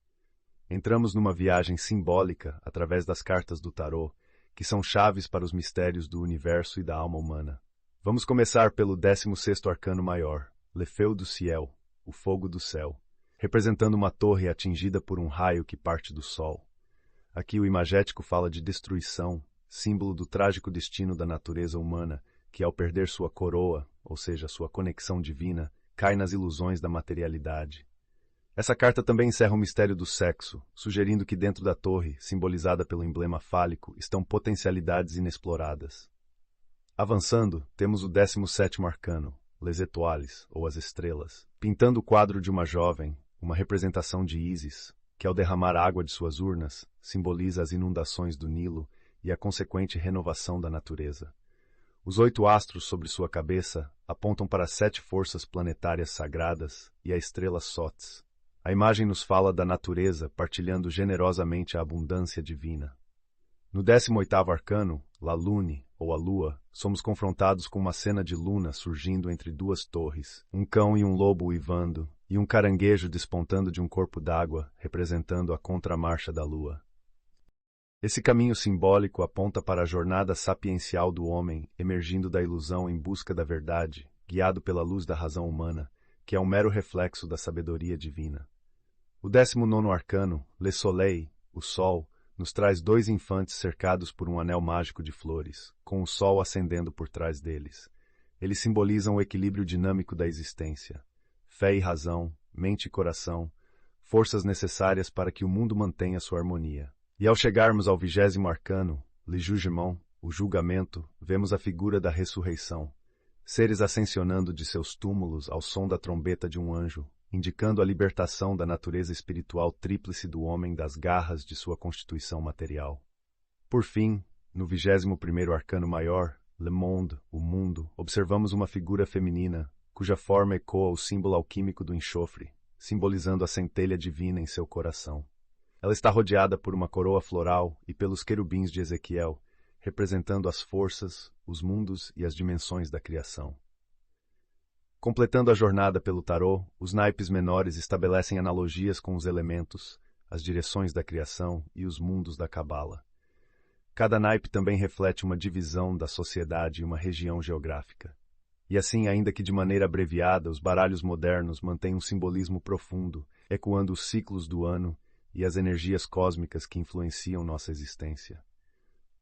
Entramos numa viagem simbólica através das cartas do tarô, que são chaves para os mistérios do universo e da alma humana. Vamos começar pelo 16º arcano maior, Le Feu du Ciel, o fogo do céu, representando uma torre atingida por um raio que parte do sol. Aqui o imagético fala de destruição, símbolo do trágico destino da natureza humana, que ao perder sua coroa, ou seja, sua conexão divina, cai nas ilusões da materialidade. Essa carta também encerra o mistério do sexo, sugerindo que dentro da torre, simbolizada pelo emblema fálico, estão potencialidades inexploradas. Avançando, temos o 17º arcano, Les Étoiles, ou as estrelas, pintando o quadro de uma jovem, uma representação de Ísis, que ao derramar água de suas urnas, simboliza as inundações do Nilo e a consequente renovação da natureza. Os 8 astros sobre sua cabeça apontam para 7 forças planetárias sagradas e a estrela Sotes, A imagem nos fala da natureza partilhando generosamente a abundância divina. No 18º arcano, La Lune, ou a Lua, somos confrontados com uma cena de luna surgindo entre duas torres, um cão e um lobo uivando, e um caranguejo despontando de um corpo d'água, representando a contramarcha da Lua. Esse caminho simbólico aponta para a jornada sapiencial do homem, emergindo da ilusão em busca da verdade, guiado pela luz da razão humana, que é um mero reflexo da sabedoria divina. O 19º arcano, Le Soleil, o Sol, nos traz dois infantes cercados por um anel mágico de flores, com o Sol ascendendo por trás deles. Eles simbolizam o equilíbrio dinâmico da existência. Fé e razão, mente e coração, forças necessárias para que o mundo mantenha sua harmonia. E ao chegarmos ao 20º arcano, Le Jugement, o julgamento, vemos a figura da ressurreição. Seres ascensionando de seus túmulos ao som da trombeta de um anjo, indicando a libertação da natureza espiritual tríplice do homem das garras de sua constituição material. Por fim, no 21º arcano maior, Le Monde, o mundo, observamos uma figura feminina, cuja forma ecoa o símbolo alquímico do enxofre, simbolizando a centelha divina em seu coração. Ela está rodeada por uma coroa floral e pelos querubins de Ezequiel, representando as forças, os mundos e as dimensões da criação. Completando a jornada pelo tarô, os naipes menores estabelecem analogias com os elementos, as direções da criação e os mundos da cabala. Cada naipe também reflete uma divisão da sociedade e uma região geográfica. E assim, ainda que de maneira abreviada, os baralhos modernos mantêm um simbolismo profundo, ecoando os ciclos do ano e as energias cósmicas que influenciam nossa existência.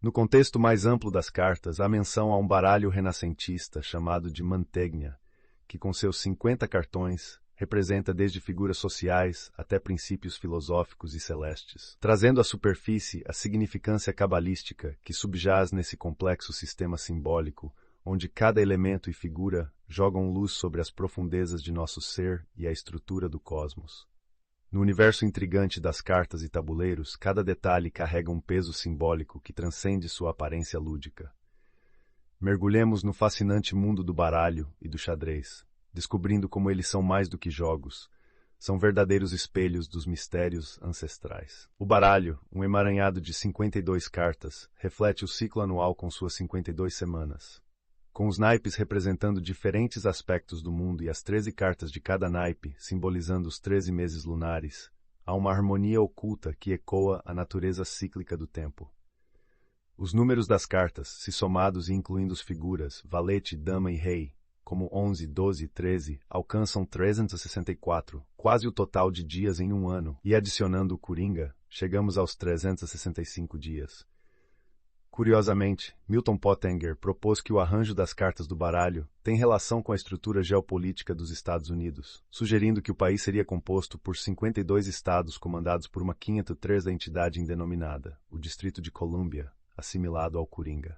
No contexto mais amplo das cartas, há menção a um baralho renascentista chamado de Mantegna, que com seus 50 cartões representa desde figuras sociais até princípios filosóficos e celestes, trazendo à superfície a significância cabalística que subjaz nesse complexo sistema simbólico, onde cada elemento e figura jogam luz sobre as profundezas de nosso ser e a estrutura do cosmos. No universo intrigante das cartas e tabuleiros, cada detalhe carrega um peso simbólico que transcende sua aparência lúdica. Mergulhemos no fascinante mundo do baralho e do xadrez, descobrindo como eles são mais do que jogos. São verdadeiros espelhos dos mistérios ancestrais. O baralho, um emaranhado de 52 cartas, reflete o ciclo anual com suas 52 semanas. Com os naipes representando diferentes aspectos do mundo e as 13 cartas de cada naipe simbolizando os 13 meses lunares, há uma harmonia oculta que ecoa a natureza cíclica do tempo. Os números das cartas, se somados e incluindo as figuras, valete, dama e rei, como 11, 12 e 13, alcançam 364, quase o total de dias em um ano, e adicionando o coringa, chegamos aos 365 dias. Curiosamente, Milton Pottenger propôs que o arranjo das cartas do baralho tem relação com a estrutura geopolítica dos Estados Unidos, sugerindo que o país seria composto por 52 estados comandados por uma 503 da entidade indenominada, o Distrito de Colômbia, assimilado ao Coringa.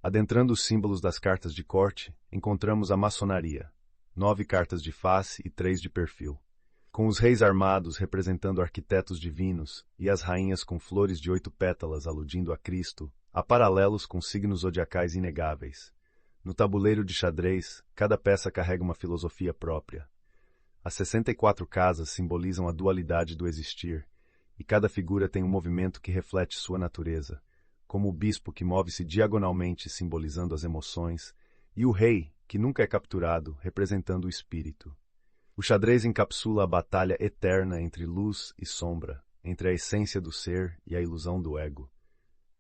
Adentrando os símbolos das cartas de corte, encontramos a maçonaria, 9 cartas de face e 3 de perfil, com os reis armados representando arquitetos divinos e as rainhas com flores de 8 pétalas aludindo a Cristo, há paralelos com signos zodiacais inegáveis. No tabuleiro de xadrez, cada peça carrega uma filosofia própria. As 64 casas simbolizam a dualidade do existir, e cada figura tem um movimento que reflete sua natureza, como o bispo que move-se diagonalmente simbolizando as emoções, e o rei, que nunca é capturado, representando o espírito. O xadrez encapsula a batalha eterna entre luz e sombra, entre a essência do ser e a ilusão do ego.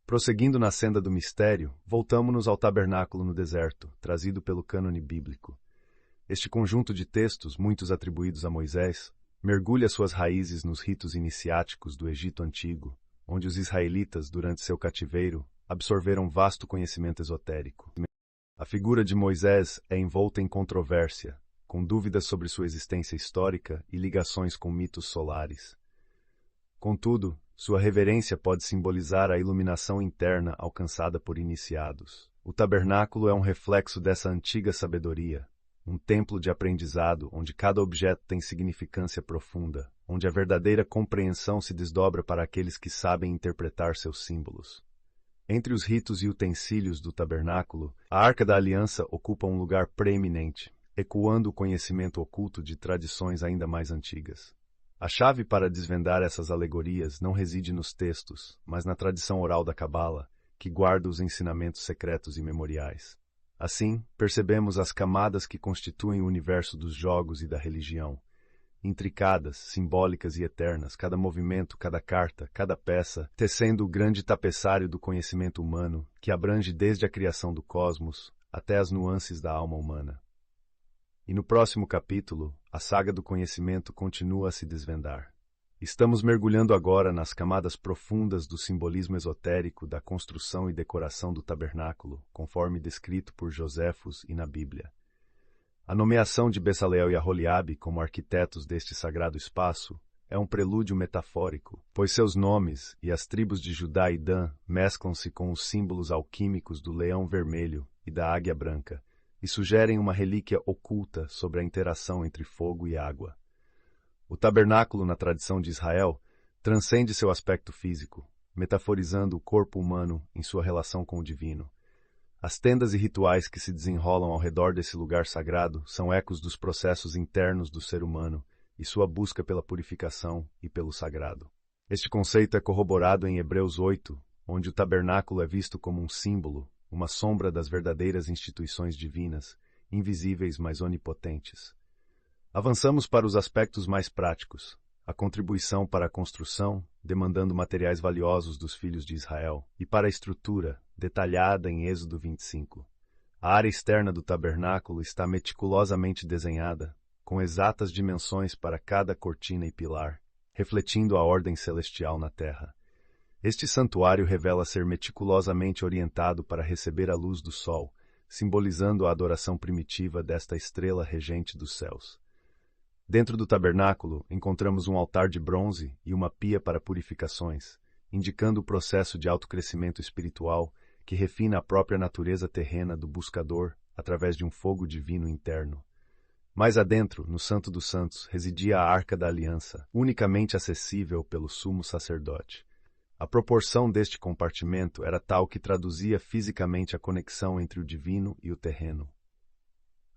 Prosseguindo na senda do mistério, voltamo-nos ao tabernáculo no deserto, trazido pelo cânone bíblico. Este conjunto de textos, muitos atribuídos a Moisés, mergulha suas raízes nos ritos iniciáticos do Egito Antigo, onde os israelitas, durante seu cativeiro, absorveram vasto conhecimento esotérico. A figura de Moisés é envolta em controvérsia, com dúvidas sobre sua existência histórica e ligações com mitos solares. Contudo, sua reverência pode simbolizar a iluminação interna alcançada por iniciados. O tabernáculo é um reflexo dessa antiga sabedoria, um templo de aprendizado onde cada objeto tem significância profunda, onde a verdadeira compreensão se desdobra para aqueles que sabem interpretar seus símbolos. Entre os ritos e utensílios do tabernáculo, a Arca da Aliança ocupa um lugar preeminente, ecoando o conhecimento oculto de tradições ainda mais antigas. A chave para desvendar essas alegorias não reside nos textos, mas na tradição oral da Cabala, que guarda os ensinamentos secretos e memoriais. Assim, percebemos as camadas que constituem o universo dos jogos e da religião. Intricadas, simbólicas e eternas, cada movimento, cada carta, cada peça, tecendo o grande tapeçário do conhecimento humano, que abrange desde a criação do cosmos até as nuances da alma humana. E no próximo capítulo, a saga do conhecimento continua a se desvendar. Estamos mergulhando agora nas camadas profundas do simbolismo esotérico da construção e decoração do tabernáculo, conforme descrito por Joséfos e na Bíblia. A nomeação de Bessaleel e Aholiabe como arquitetos deste sagrado espaço é um prelúdio metafórico, pois seus nomes e as tribos de Judá e Dan mesclam-se com os símbolos alquímicos do leão vermelho e da águia branca, e sugerem uma relíquia oculta sobre a interação entre fogo e água. O tabernáculo, na tradição de Israel, transcende seu aspecto físico, metaforizando o corpo humano em sua relação com o divino. As tendas e rituais que se desenrolam ao redor desse lugar sagrado são ecos dos processos internos do ser humano e sua busca pela purificação e pelo sagrado. Este conceito é corroborado em Hebreus 8, onde o tabernáculo é visto como um símbolo, uma sombra das verdadeiras instituições divinas, invisíveis mas onipotentes. Avançamos para os aspectos mais práticos, a contribuição para a construção, demandando materiais valiosos dos filhos de Israel, e para a estrutura, detalhada em Êxodo 25. A área externa do tabernáculo está meticulosamente desenhada, com exatas dimensões para cada cortina e pilar, refletindo a ordem celestial na terra. Este santuário revela ser meticulosamente orientado para receber a luz do sol, simbolizando a adoração primitiva desta estrela regente dos céus. Dentro do tabernáculo, encontramos um altar de bronze e uma pia para purificações, indicando o processo de autocrescimento espiritual que refina a própria natureza terrena do buscador através de um fogo divino interno. Mais adentro, no Santo dos Santos, residia a Arca da Aliança, unicamente acessível pelo sumo sacerdote. A proporção deste compartimento era tal que traduzia fisicamente a conexão entre o divino e o terreno.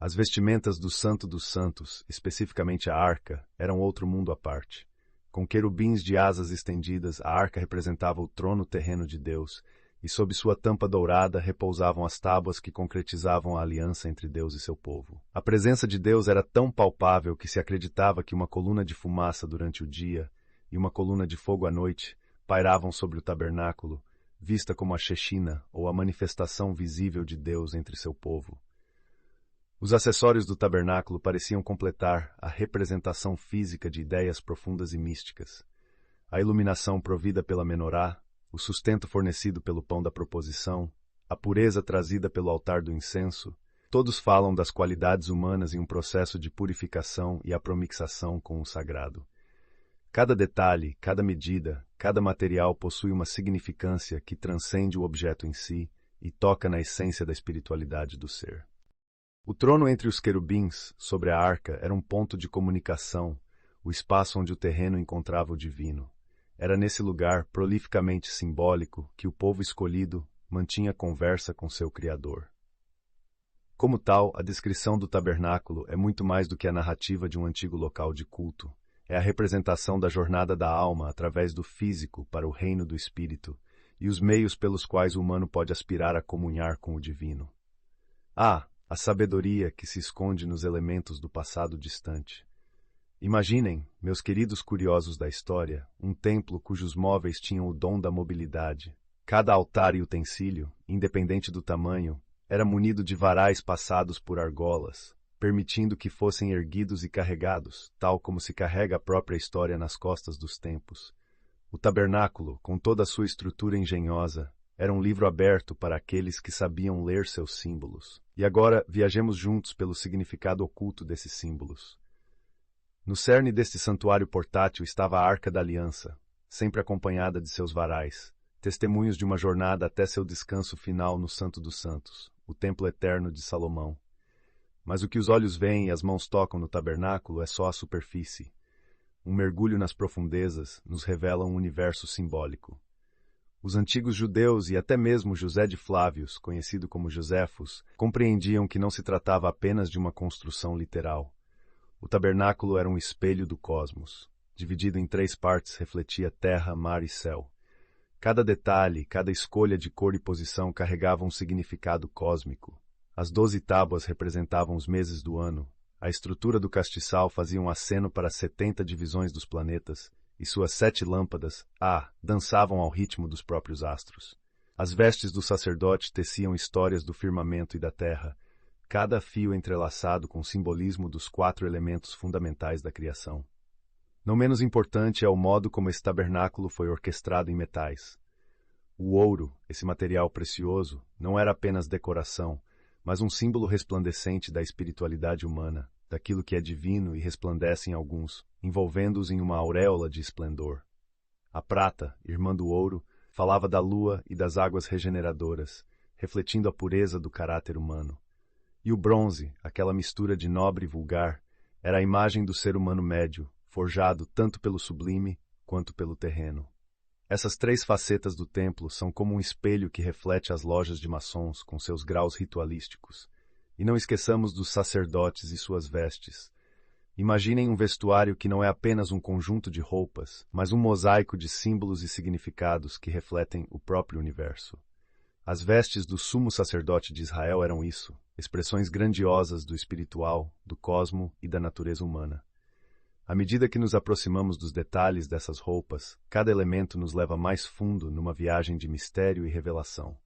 As vestimentas do Santo dos Santos, especificamente a arca, eram outro mundo à parte. Com querubins de asas estendidas, a arca representava o trono terreno de Deus, e sob sua tampa dourada repousavam as tábuas que concretizavam a aliança entre Deus e seu povo. A presença de Deus era tão palpável que se acreditava que uma coluna de fumaça durante o dia e uma coluna de fogo à noite pairavam sobre o tabernáculo, vista como a Shechina, ou a manifestação visível de Deus entre seu povo. Os acessórios do tabernáculo pareciam completar a representação física de ideias profundas e místicas. A iluminação provida pela menorá, o sustento fornecido pelo pão da proposição, a pureza trazida pelo altar do incenso, todos falam das qualidades humanas em um processo de purificação e apromixação com o sagrado. Cada detalhe, cada medida, cada material possui uma significância que transcende o objeto em si e toca na essência da espiritualidade do ser. O trono entre os querubins, sobre a arca, era um ponto de comunicação, o espaço onde o terreno encontrava o divino. Era nesse lugar, prolificamente simbólico, que o povo escolhido mantinha conversa com seu Criador. Como tal, a descrição do tabernáculo é muito mais do que a narrativa de um antigo local de culto. É a representação da jornada da alma através do físico para o reino do espírito e os meios pelos quais o humano pode aspirar a comunhar com o divino. A sabedoria que se esconde nos elementos do passado distante. Imaginem, meus queridos curiosos da história, um templo cujos móveis tinham o dom da mobilidade. Cada altar e utensílio, independente do tamanho, era munido de varais passados por argolas, permitindo que fossem erguidos e carregados, tal como se carrega a própria história nas costas dos tempos. O tabernáculo, com toda a sua estrutura engenhosa, era um livro aberto para aqueles que sabiam ler seus símbolos. E agora viajemos juntos pelo significado oculto desses símbolos. No cerne deste santuário portátil estava a Arca da Aliança, sempre acompanhada de seus varais, testemunhos de uma jornada até seu descanso final no Santo dos Santos, o Templo Eterno de Salomão. Mas o que os olhos veem e as mãos tocam no tabernáculo é só a superfície. Um mergulho nas profundezas nos revela um universo simbólico. Os antigos judeus e até mesmo José de Flávios, conhecido como Joséfos, compreendiam que não se tratava apenas de uma construção literal. O tabernáculo era um espelho do cosmos. dividido em 3 partes, refletia terra, mar e céu. Cada detalhe, cada escolha de cor e posição carregava um significado cósmico. As 12 tábuas representavam os meses do ano. A estrutura do castiçal fazia um aceno para as 70 divisões dos planetas, e suas 7 lâmpadas, dançavam ao ritmo dos próprios astros. As vestes do sacerdote teciam histórias do firmamento e da terra, cada fio entrelaçado com o simbolismo dos 4 elementos fundamentais da criação. Não menos importante é o modo como esse tabernáculo foi orquestrado em metais. O ouro, esse material precioso, não era apenas decoração, mas um símbolo resplandecente da espiritualidade humana, daquilo que é divino e resplandece em alguns, envolvendo-os em uma auréola de esplendor. A prata, irmã do ouro, falava da lua e das águas regeneradoras, refletindo a pureza do caráter humano. E o bronze, aquela mistura de nobre e vulgar, era a imagem do ser humano médio, forjado tanto pelo sublime quanto pelo terreno. Essas 3 facetas do templo são como um espelho que reflete as lojas de maçons com seus graus ritualísticos. E não esqueçamos dos sacerdotes e suas vestes. Imaginem um vestuário que não é apenas um conjunto de roupas, mas um mosaico de símbolos e significados que refletem o próprio universo. As vestes do sumo sacerdote de Israel eram isso, expressões grandiosas do espiritual, do cosmo e da natureza humana. À medida que nos aproximamos dos detalhes dessas roupas, cada elemento nos leva mais fundo numa viagem de mistério e revelação.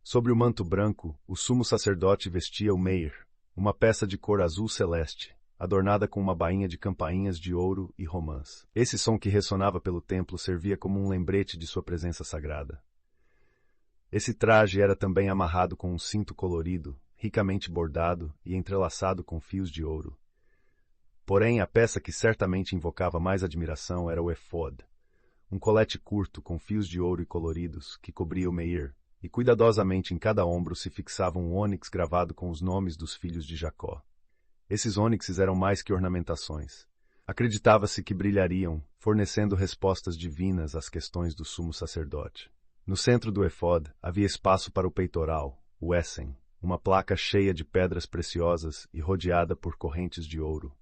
Sobre o manto branco, o sumo sacerdote vestia o meir, uma peça de cor azul celeste, adornada com uma bainha de campainhas de ouro e romãs. Esse som que ressonava pelo templo servia como um lembrete de sua presença sagrada. Esse traje era também amarrado com um cinto colorido, ricamente bordado e entrelaçado com fios de ouro. Porém, a peça que certamente invocava mais admiração era o efod, um colete curto com fios de ouro e coloridos que cobria o meir, e cuidadosamente em cada ombro se fixava um ônix gravado com os nomes dos filhos de Jacó. Esses ônixes eram mais que ornamentações. Acreditava-se que brilhariam, fornecendo respostas divinas às questões do sumo sacerdote. No centro do efod havia espaço para o peitoral, o essen, uma placa cheia de pedras preciosas e rodeada por correntes de ouro.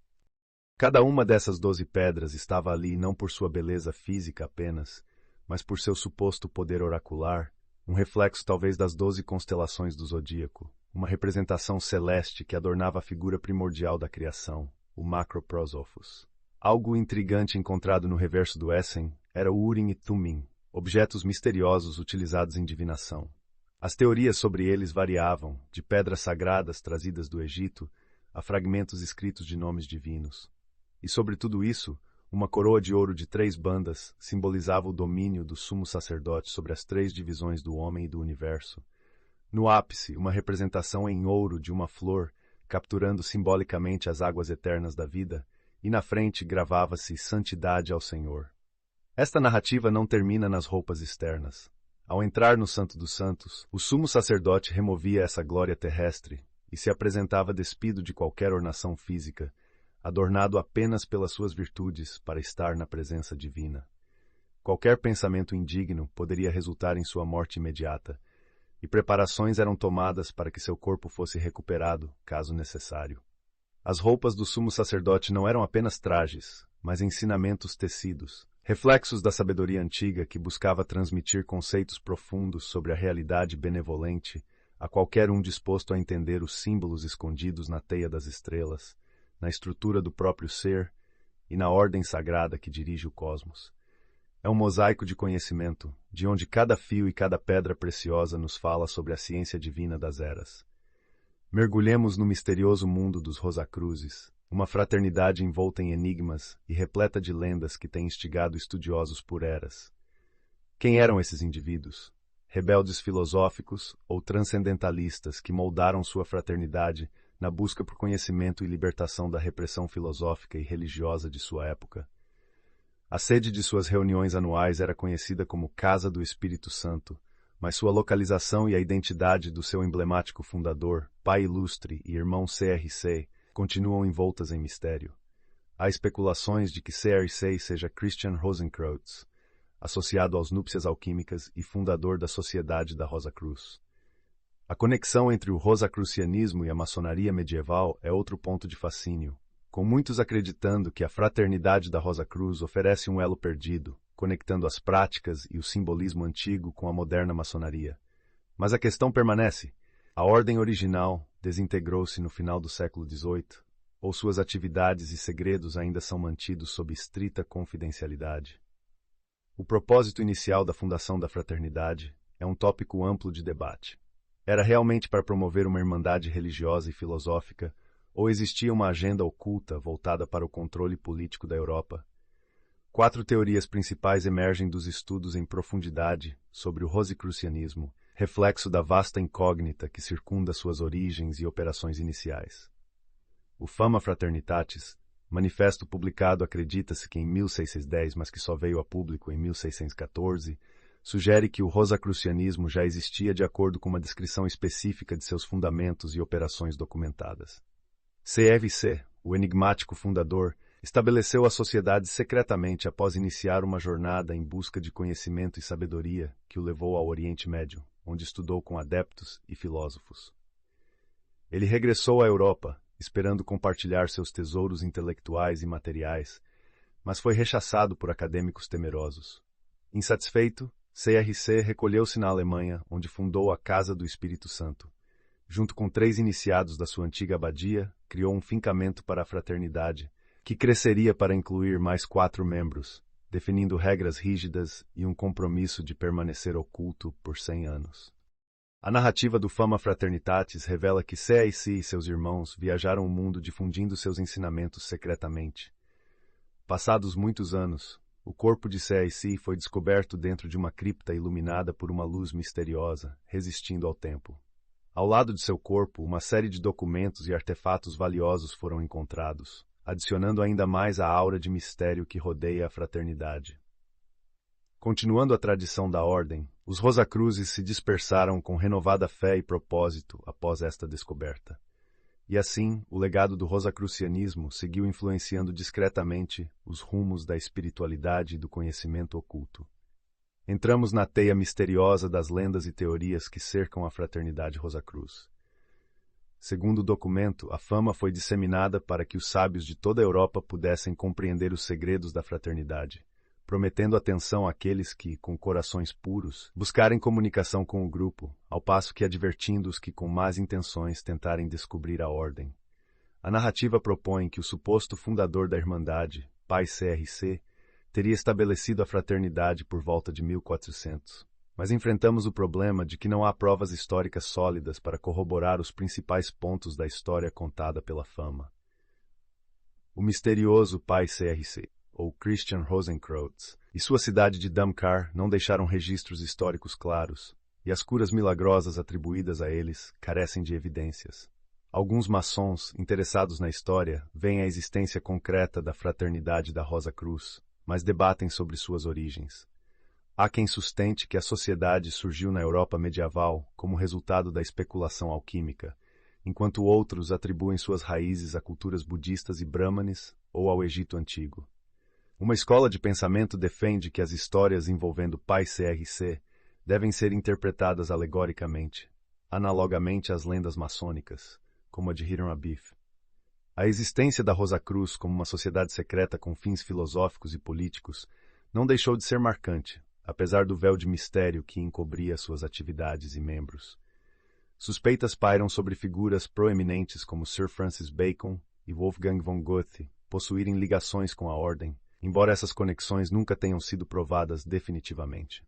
Cada uma dessas 12 pedras estava ali não por sua beleza física apenas, mas por seu suposto poder oracular, um reflexo talvez das 12 constelações do zodíaco, uma representação celeste que adornava a figura primordial da criação, o Macroprosophos. Algo intrigante encontrado no reverso do essen era o Urim e Tumim, objetos misteriosos utilizados em divinação. As teorias sobre eles variavam, de pedras sagradas trazidas do Egito a fragmentos escritos de nomes divinos. E sobre tudo isso, uma coroa de ouro de 3 bandas simbolizava o domínio do sumo sacerdote sobre as 3 divisões do homem e do universo. No ápice, uma representação em ouro de uma flor, capturando simbolicamente as águas eternas da vida, e na frente gravava-se Santidade ao Senhor. Esta narrativa não termina nas roupas externas. Ao entrar no Santo dos Santos, o sumo sacerdote removia essa glória terrestre e se apresentava despido de qualquer ornação física, adornado apenas pelas suas virtudes para estar na presença divina. Qualquer pensamento indigno poderia resultar em sua morte imediata, e preparações eram tomadas para que seu corpo fosse recuperado, caso necessário. As roupas do sumo sacerdote não eram apenas trajes, mas ensinamentos tecidos, reflexos da sabedoria antiga que buscava transmitir conceitos profundos sobre a realidade benevolente a qualquer um disposto a entender os símbolos escondidos na teia das estrelas, na estrutura do próprio ser e na ordem sagrada que dirige o cosmos. É um mosaico de conhecimento, de onde cada fio e cada pedra preciosa nos fala sobre a ciência divina das eras. Mergulhemos no misterioso mundo dos Rosacruzes, uma fraternidade envolta em enigmas e repleta de lendas que tem instigado estudiosos por eras. Quem eram esses indivíduos? Rebeldes filosóficos ou transcendentalistas que moldaram sua fraternidade na busca por conhecimento e libertação da repressão filosófica e religiosa de sua época? A sede de suas reuniões anuais era conhecida como Casa do Espírito Santo, mas sua localização e a identidade do seu emblemático fundador, pai ilustre e irmão CRC, continuam envoltas em mistério. Há especulações de que CRC seja Christian Rosenkreutz, associado aos Núpcias Alquímicas e fundador da Sociedade da Rosa Cruz. A conexão entre o rosacrucianismo e a maçonaria medieval é outro ponto de fascínio. com muitos acreditando que a Fraternidade da Rosa Cruz oferece um elo perdido, conectando as práticas e o simbolismo antigo com a moderna maçonaria. Mas a questão permanece. A ordem original desintegrou-se no final do século XVIII, ou suas atividades e segredos ainda são mantidos sob estrita confidencialidade? O propósito inicial da fundação da fraternidade é um tópico amplo de debate. Era realmente para promover uma irmandade religiosa e filosófica, ou existia uma agenda oculta voltada para o controle político da Europa? 4 teorias principais emergem dos estudos em profundidade sobre o rosicrucianismo, reflexo da vasta incógnita que circunda suas origens e operações iniciais. O Fama Fraternitatis, manifesto publicado acredita-se que em 1610, mas que só veio a público em 1614, sugere que o rosacrucianismo já existia de acordo com uma descrição específica de seus fundamentos e operações documentadas. CRC, o enigmático fundador, estabeleceu a sociedade secretamente após iniciar uma jornada em busca de conhecimento e sabedoria que o levou ao Oriente Médio, onde estudou com adeptos e filósofos. Ele regressou à Europa, esperando compartilhar seus tesouros intelectuais e materiais, mas foi rechaçado por acadêmicos temerosos. Insatisfeito, CRC recolheu-se na Alemanha, onde fundou a Casa do Espírito Santo. Junto com 3 iniciados da sua antiga abadia, criou um fincamento para a fraternidade, que cresceria para incluir mais 4 membros, definindo regras rígidas e um compromisso de permanecer oculto por 100 anos. A narrativa do Fama Fraternitatis revela que CRC e seus irmãos viajaram o mundo difundindo seus ensinamentos secretamente. Passados muitos anos, o corpo de CRC foi descoberto dentro de uma cripta iluminada por uma luz misteriosa, resistindo ao tempo. Ao lado de seu corpo, uma série de documentos e artefatos valiosos foram encontrados, adicionando ainda mais a aura de mistério que rodeia a fraternidade. Continuando a tradição da ordem, os Rosacruzes se dispersaram com renovada fé e propósito após esta descoberta. E assim, o legado do rosacrucianismo seguiu influenciando discretamente os rumos da espiritualidade e do conhecimento oculto. Entramos na teia misteriosa das lendas e teorias que cercam a fraternidade Rosacruz. Segundo o documento, a fama foi disseminada para que os sábios de toda a Europa pudessem compreender os segredos da fraternidade, prometendo atenção àqueles que, com corações puros, buscarem comunicação com o grupo, ao passo que advertindo os que com más intenções tentarem descobrir a ordem. A narrativa propõe que o suposto fundador da Irmandade, Pai CRC, teria estabelecido a fraternidade por volta de 1400. Mas enfrentamos o problema de que não há provas históricas sólidas para corroborar os principais pontos da história contada pela fama. O misterioso Pai CRC, ou Christian Rosenkreutz, e sua cidade de Damkar não deixaram registros históricos claros, e as curas milagrosas atribuídas a eles carecem de evidências. Alguns maçons, interessados na história, veem a existência concreta da fraternidade da Rosa Cruz, mas debatem sobre suas origens. Há quem sustente que a sociedade surgiu na Europa medieval como resultado da especulação alquímica, enquanto outros atribuem suas raízes a culturas budistas e brâmanes ou ao Egito Antigo. Uma escola de pensamento defende que as histórias envolvendo Pai CRC devem ser interpretadas alegoricamente, analogamente às lendas maçônicas, como a de Hiram Abiff. A existência da Rosa Cruz como uma sociedade secreta com fins filosóficos e políticos não deixou de ser marcante, apesar do véu de mistério que encobria suas atividades e membros. Suspeitas pairam sobre figuras proeminentes como Sir Francis Bacon e Wolfgang von Goethe possuírem ligações com a ordem, embora essas conexões nunca tenham sido provadas definitivamente.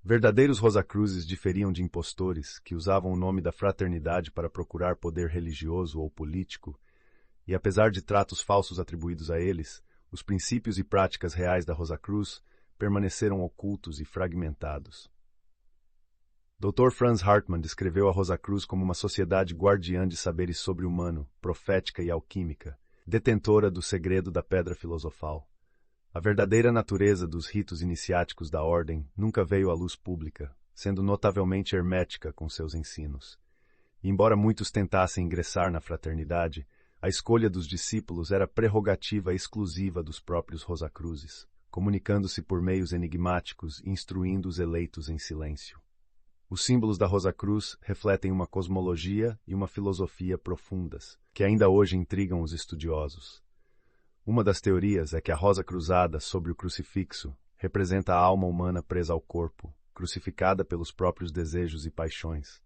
Verdadeiros Rosacruzes diferiam de impostores que usavam o nome da fraternidade para procurar poder religioso ou político, e apesar de tratos falsos atribuídos a eles, os princípios e práticas reais da Rosa Cruz permaneceram ocultos e fragmentados. Dr. Franz Hartmann descreveu a Rosa Cruz como uma sociedade guardiã de saberes sobre-humano, profética e alquímica, detentora do segredo da pedra filosofal. A verdadeira natureza dos ritos iniciáticos da ordem nunca veio à luz pública, sendo notavelmente hermética com seus ensinos. E embora muitos tentassem ingressar na fraternidade, a escolha dos discípulos era prerrogativa exclusiva dos próprios Rosacruzes, comunicando-se por meios enigmáticos e instruindo os eleitos em silêncio. Os símbolos da Rosa Cruz refletem uma cosmologia e uma filosofia profundas, que ainda hoje intrigam os estudiosos. Uma das teorias é que a rosa cruzada sobre o crucifixo representa a alma humana presa ao corpo, crucificada pelos próprios desejos e paixões.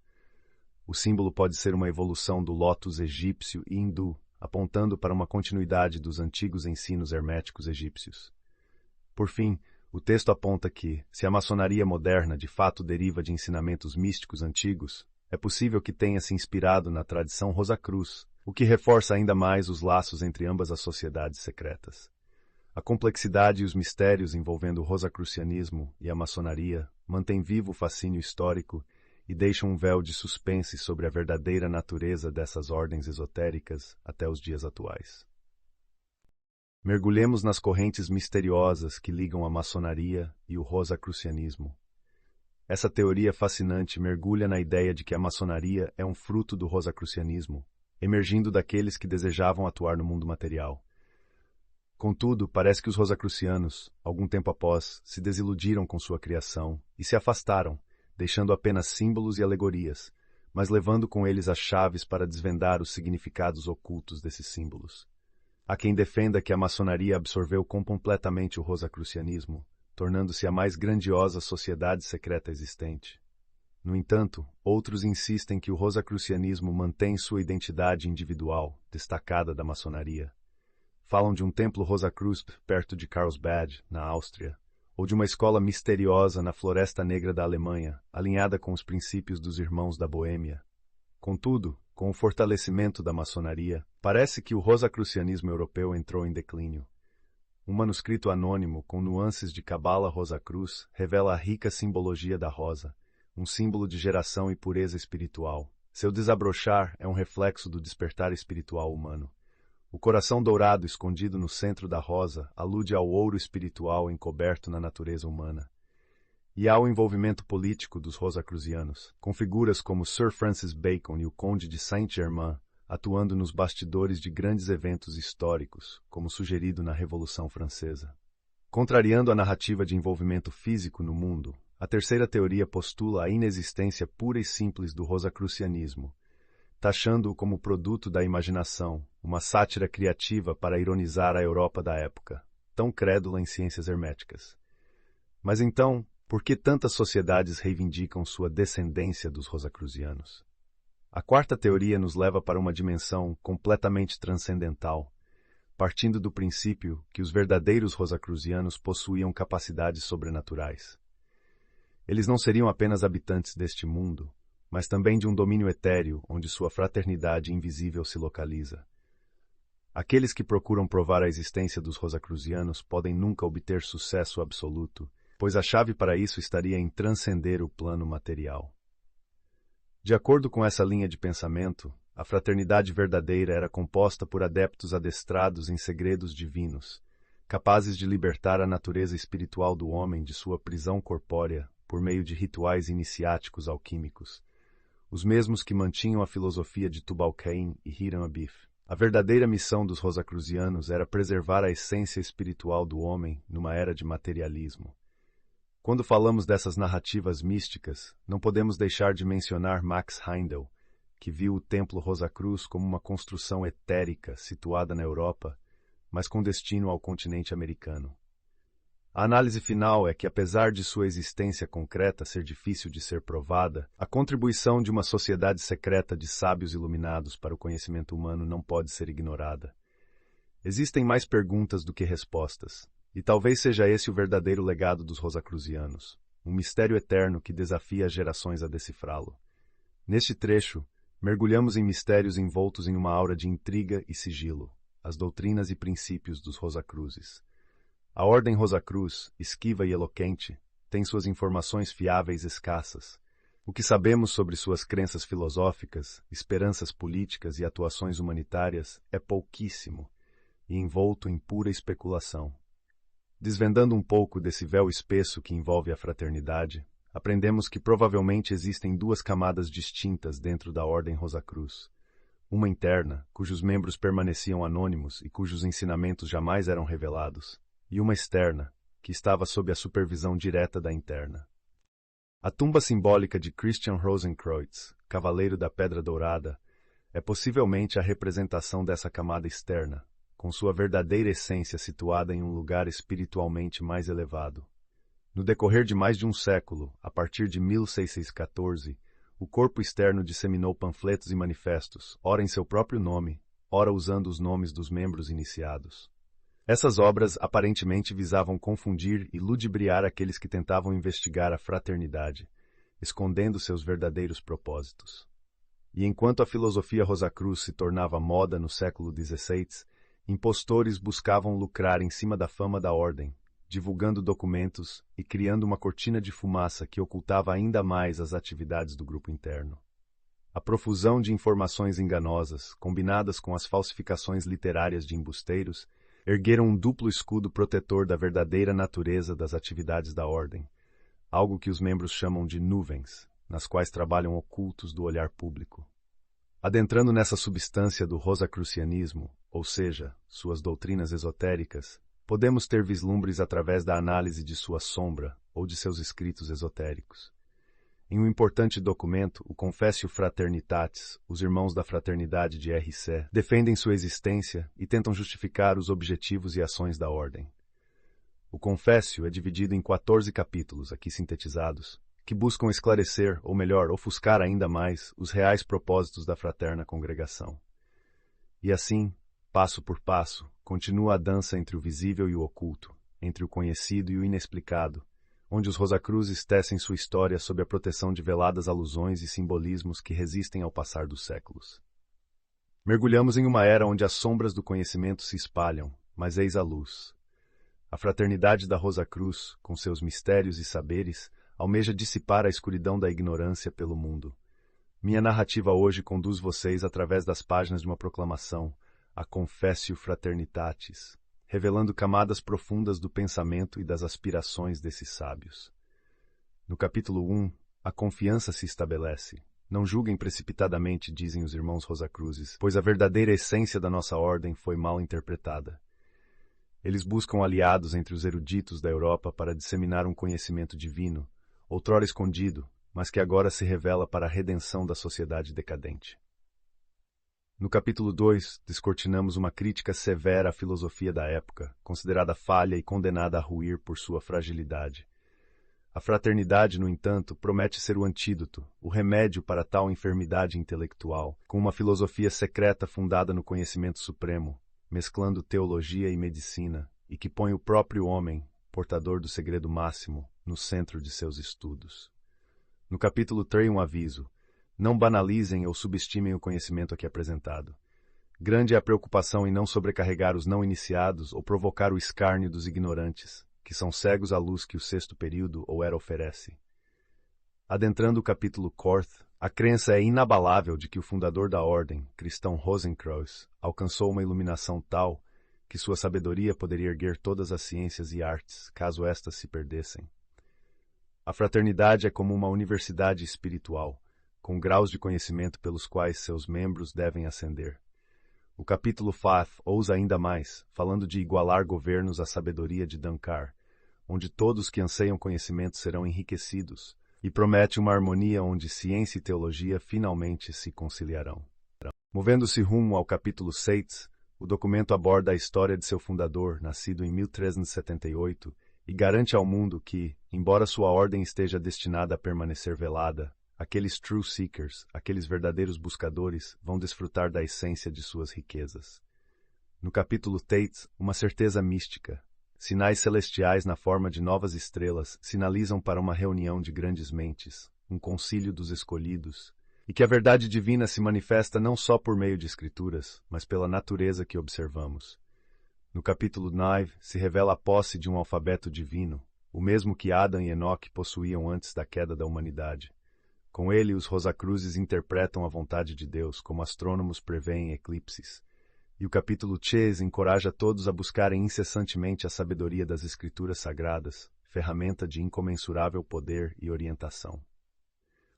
O símbolo pode ser uma evolução do lótus egípcio e hindu, apontando para uma continuidade dos antigos ensinos herméticos egípcios. Por fim, o texto aponta que, se a maçonaria moderna de fato deriva de ensinamentos místicos antigos, é possível que tenha se inspirado na tradição Rosacruz, o que reforça ainda mais os laços entre ambas as sociedades secretas. A complexidade e os mistérios envolvendo o rosacrucianismo e a maçonaria mantêm vivo o fascínio histórico e deixam um véu de suspense sobre a verdadeira natureza dessas ordens esotéricas até os dias atuais. Mergulhemos nas correntes misteriosas que ligam a maçonaria e o rosacrucianismo. Essa teoria fascinante mergulha na ideia de que a maçonaria é um fruto do rosacrucianismo, emergindo daqueles que desejavam atuar no mundo material. Contudo, parece que os rosacrucianos, algum tempo após, se desiludiram com sua criação e se afastaram, deixando apenas símbolos e alegorias, mas levando com eles as chaves para desvendar os significados ocultos desses símbolos. Há quem defenda que a maçonaria absorveu completamente o rosacrucianismo, tornando-se a mais grandiosa sociedade secreta existente. No entanto, outros insistem que o rosacrucianismo mantém sua identidade individual, destacada da maçonaria. Falam de um templo Rosacruz perto de Carlsbad, na Áustria, ou de uma escola misteriosa na Floresta Negra da Alemanha, alinhada com os princípios dos Irmãos da Boêmia. Contudo, com o fortalecimento da maçonaria, parece que o rosacrucianismo europeu entrou em declínio. Um manuscrito anônimo com nuances de Cabala Rosacruz revela a rica simbologia da rosa, um símbolo de geração e pureza espiritual. Seu desabrochar é um reflexo do despertar espiritual humano. O coração dourado escondido no centro da rosa alude ao ouro espiritual encoberto na natureza humana. E há o envolvimento político dos rosacruzianos, com figuras como Sir Francis Bacon e o Conde de Saint-Germain atuando nos bastidores de grandes eventos históricos, como sugerido na Revolução Francesa. Contrariando a narrativa de envolvimento físico no mundo, a terceira teoria postula a inexistência pura e simples do rosacrucianismo, taxando-o como produto da imaginação, uma sátira criativa para ironizar a Europa da época, tão crédula em ciências herméticas. Mas então, por que tantas sociedades reivindicam sua descendência dos rosacruzianos? A quarta teoria nos leva para uma dimensão completamente transcendental, partindo do princípio que os verdadeiros rosacruzianos possuíam capacidades sobrenaturais. Eles não seriam apenas habitantes deste mundo, mas também de um domínio etéreo onde sua fraternidade invisível se localiza. Aqueles que procuram provar a existência dos rosacruzianos podem nunca obter sucesso absoluto, pois a chave para isso estaria em transcender o plano material. De acordo com essa linha de pensamento, a fraternidade verdadeira era composta por adeptos adestrados em segredos divinos, capazes de libertar a natureza espiritual do homem de sua prisão corpórea por meio de rituais iniciáticos alquímicos, os mesmos que mantinham a filosofia de Tubal-Cain e Hiram Abiff. A verdadeira missão dos rosacruzianos era preservar a essência espiritual do homem numa era de materialismo. Quando falamos dessas narrativas místicas, não podemos deixar de mencionar Max Heindel, que viu o Templo Rosacruz como uma construção etérica situada na Europa, mas com destino ao continente americano. A análise final é que, apesar de sua existência concreta ser difícil de ser provada, a contribuição de uma sociedade secreta de sábios iluminados para o conhecimento humano não pode ser ignorada. Existem mais perguntas do que respostas. E talvez seja esse o verdadeiro legado dos rosacruzianos, um mistério eterno que desafia as gerações a decifrá-lo. Neste trecho, mergulhamos em mistérios envoltos em uma aura de intriga e sigilo, as doutrinas e princípios dos rosacruzes. A Ordem Rosacruz, esquiva e eloquente, tem suas informações fiáveis escassas. O que sabemos sobre suas crenças filosóficas, esperanças políticas e atuações humanitárias é pouquíssimo, e envolto em pura especulação. Desvendando um pouco desse véu espesso que envolve a fraternidade, aprendemos que provavelmente existem duas camadas distintas dentro da Ordem Rosacruz. Uma interna, cujos membros permaneciam anônimos e cujos ensinamentos jamais eram revelados, e uma externa, que estava sob a supervisão direta da interna. A tumba simbólica de Christian Rosenkreuz, Cavaleiro da Pedra Dourada, é possivelmente a representação dessa camada externa, com sua verdadeira essência situada em um lugar espiritualmente mais elevado. No decorrer de mais de um século, a partir de 1614, o corpo externo disseminou panfletos e manifestos, ora em seu próprio nome, ora usando os nomes dos membros iniciados. Essas obras aparentemente visavam confundir e ludibriar aqueles que tentavam investigar a fraternidade, escondendo seus verdadeiros propósitos. E enquanto a filosofia Rosacruz se tornava moda no século XVI, impostores buscavam lucrar em cima da fama da ordem, divulgando documentos e criando uma cortina de fumaça que ocultava ainda mais as atividades do grupo interno. A profusão de informações enganosas, combinadas com as falsificações literárias de embusteiros, ergueram um duplo escudo protetor da verdadeira natureza das atividades da ordem, algo que os membros chamam de nuvens, nas quais trabalham ocultos do olhar público. Adentrando nessa substância do rosacrucianismo, ou seja, suas doutrinas esotéricas, podemos ter vislumbres através da análise de sua sombra ou de seus escritos esotéricos. Em um importante documento, o Confessio Fraternitatis, os Irmãos da Fraternidade de R.C. defendem sua existência e tentam justificar os objetivos e ações da ordem. O Confessio é dividido em 14 capítulos, aqui sintetizados, que buscam esclarecer, ou melhor, ofuscar ainda mais, os reais propósitos da fraterna congregação. E assim, passo por passo, continua a dança entre o visível e o oculto, entre o conhecido e o inexplicado, onde os Rosacruzes tecem sua história sob a proteção de veladas alusões e simbolismos que resistem ao passar dos séculos. Mergulhamos em uma era onde as sombras do conhecimento se espalham, mas eis a luz. A fraternidade da Rosacruz, com seus mistérios e saberes, almeja dissipar a escuridão da ignorância pelo mundo. Minha narrativa hoje conduz vocês através das páginas de uma proclamação, a Confessio Fraternitatis, revelando camadas profundas do pensamento e das aspirações desses sábios. No capítulo 1, a confiança se estabelece. Não julguem precipitadamente, dizem os irmãos Rosacruzes, pois a verdadeira essência da nossa ordem foi mal interpretada. Eles buscam aliados entre os eruditos da Europa para disseminar um conhecimento divino, outrora escondido, mas que agora se revela para a redenção da sociedade decadente. No capítulo 2, descortinamos uma crítica severa à filosofia da época, considerada falha e condenada a ruir por sua fragilidade. A fraternidade, no entanto, promete ser o antídoto, o remédio para tal enfermidade intelectual, com uma filosofia secreta fundada no conhecimento supremo, mesclando teologia e medicina, e que põe o próprio homem, portador do segredo máximo, no centro de seus estudos. No capítulo 3, um aviso. Não banalizem ou subestimem o conhecimento aqui apresentado. Grande é a preocupação em não sobrecarregar os não iniciados ou provocar o escárnio dos ignorantes, que são cegos à luz que o sexto período ou era oferece. Adentrando o capítulo 4, a crença é inabalável de que o fundador da ordem, cristão Rosenkreuz, alcançou uma iluminação tal que sua sabedoria poderia erguer todas as ciências e artes, caso estas se perdessem. A fraternidade é como uma universidade espiritual, com graus de conhecimento pelos quais seus membros devem ascender. O capítulo 5 ousa ainda mais, falando de igualar governos à sabedoria de Dankar, onde todos que anseiam conhecimento serão enriquecidos, e promete uma harmonia onde ciência e teologia finalmente se conciliarão. Movendo-se rumo ao capítulo 6, o documento aborda a história de seu fundador, nascido em 1378, e garante ao mundo que, embora sua ordem esteja destinada a permanecer velada, aqueles true seekers, aqueles verdadeiros buscadores, vão desfrutar da essência de suas riquezas. No capítulo 8, uma certeza mística. Sinais celestiais na forma de novas estrelas sinalizam para uma reunião de grandes mentes, um concílio dos escolhidos, e que a verdade divina se manifesta não só por meio de escrituras, mas pela natureza que observamos. No capítulo 9, se revela a posse de um alfabeto divino, o mesmo que Adão e Enoque possuíam antes da queda da humanidade. Com ele, os Rosacruzes interpretam a vontade de Deus, como astrônomos preveem eclipses. E o capítulo 10 encoraja todos a buscarem incessantemente a sabedoria das Escrituras Sagradas, ferramenta de incomensurável poder e orientação.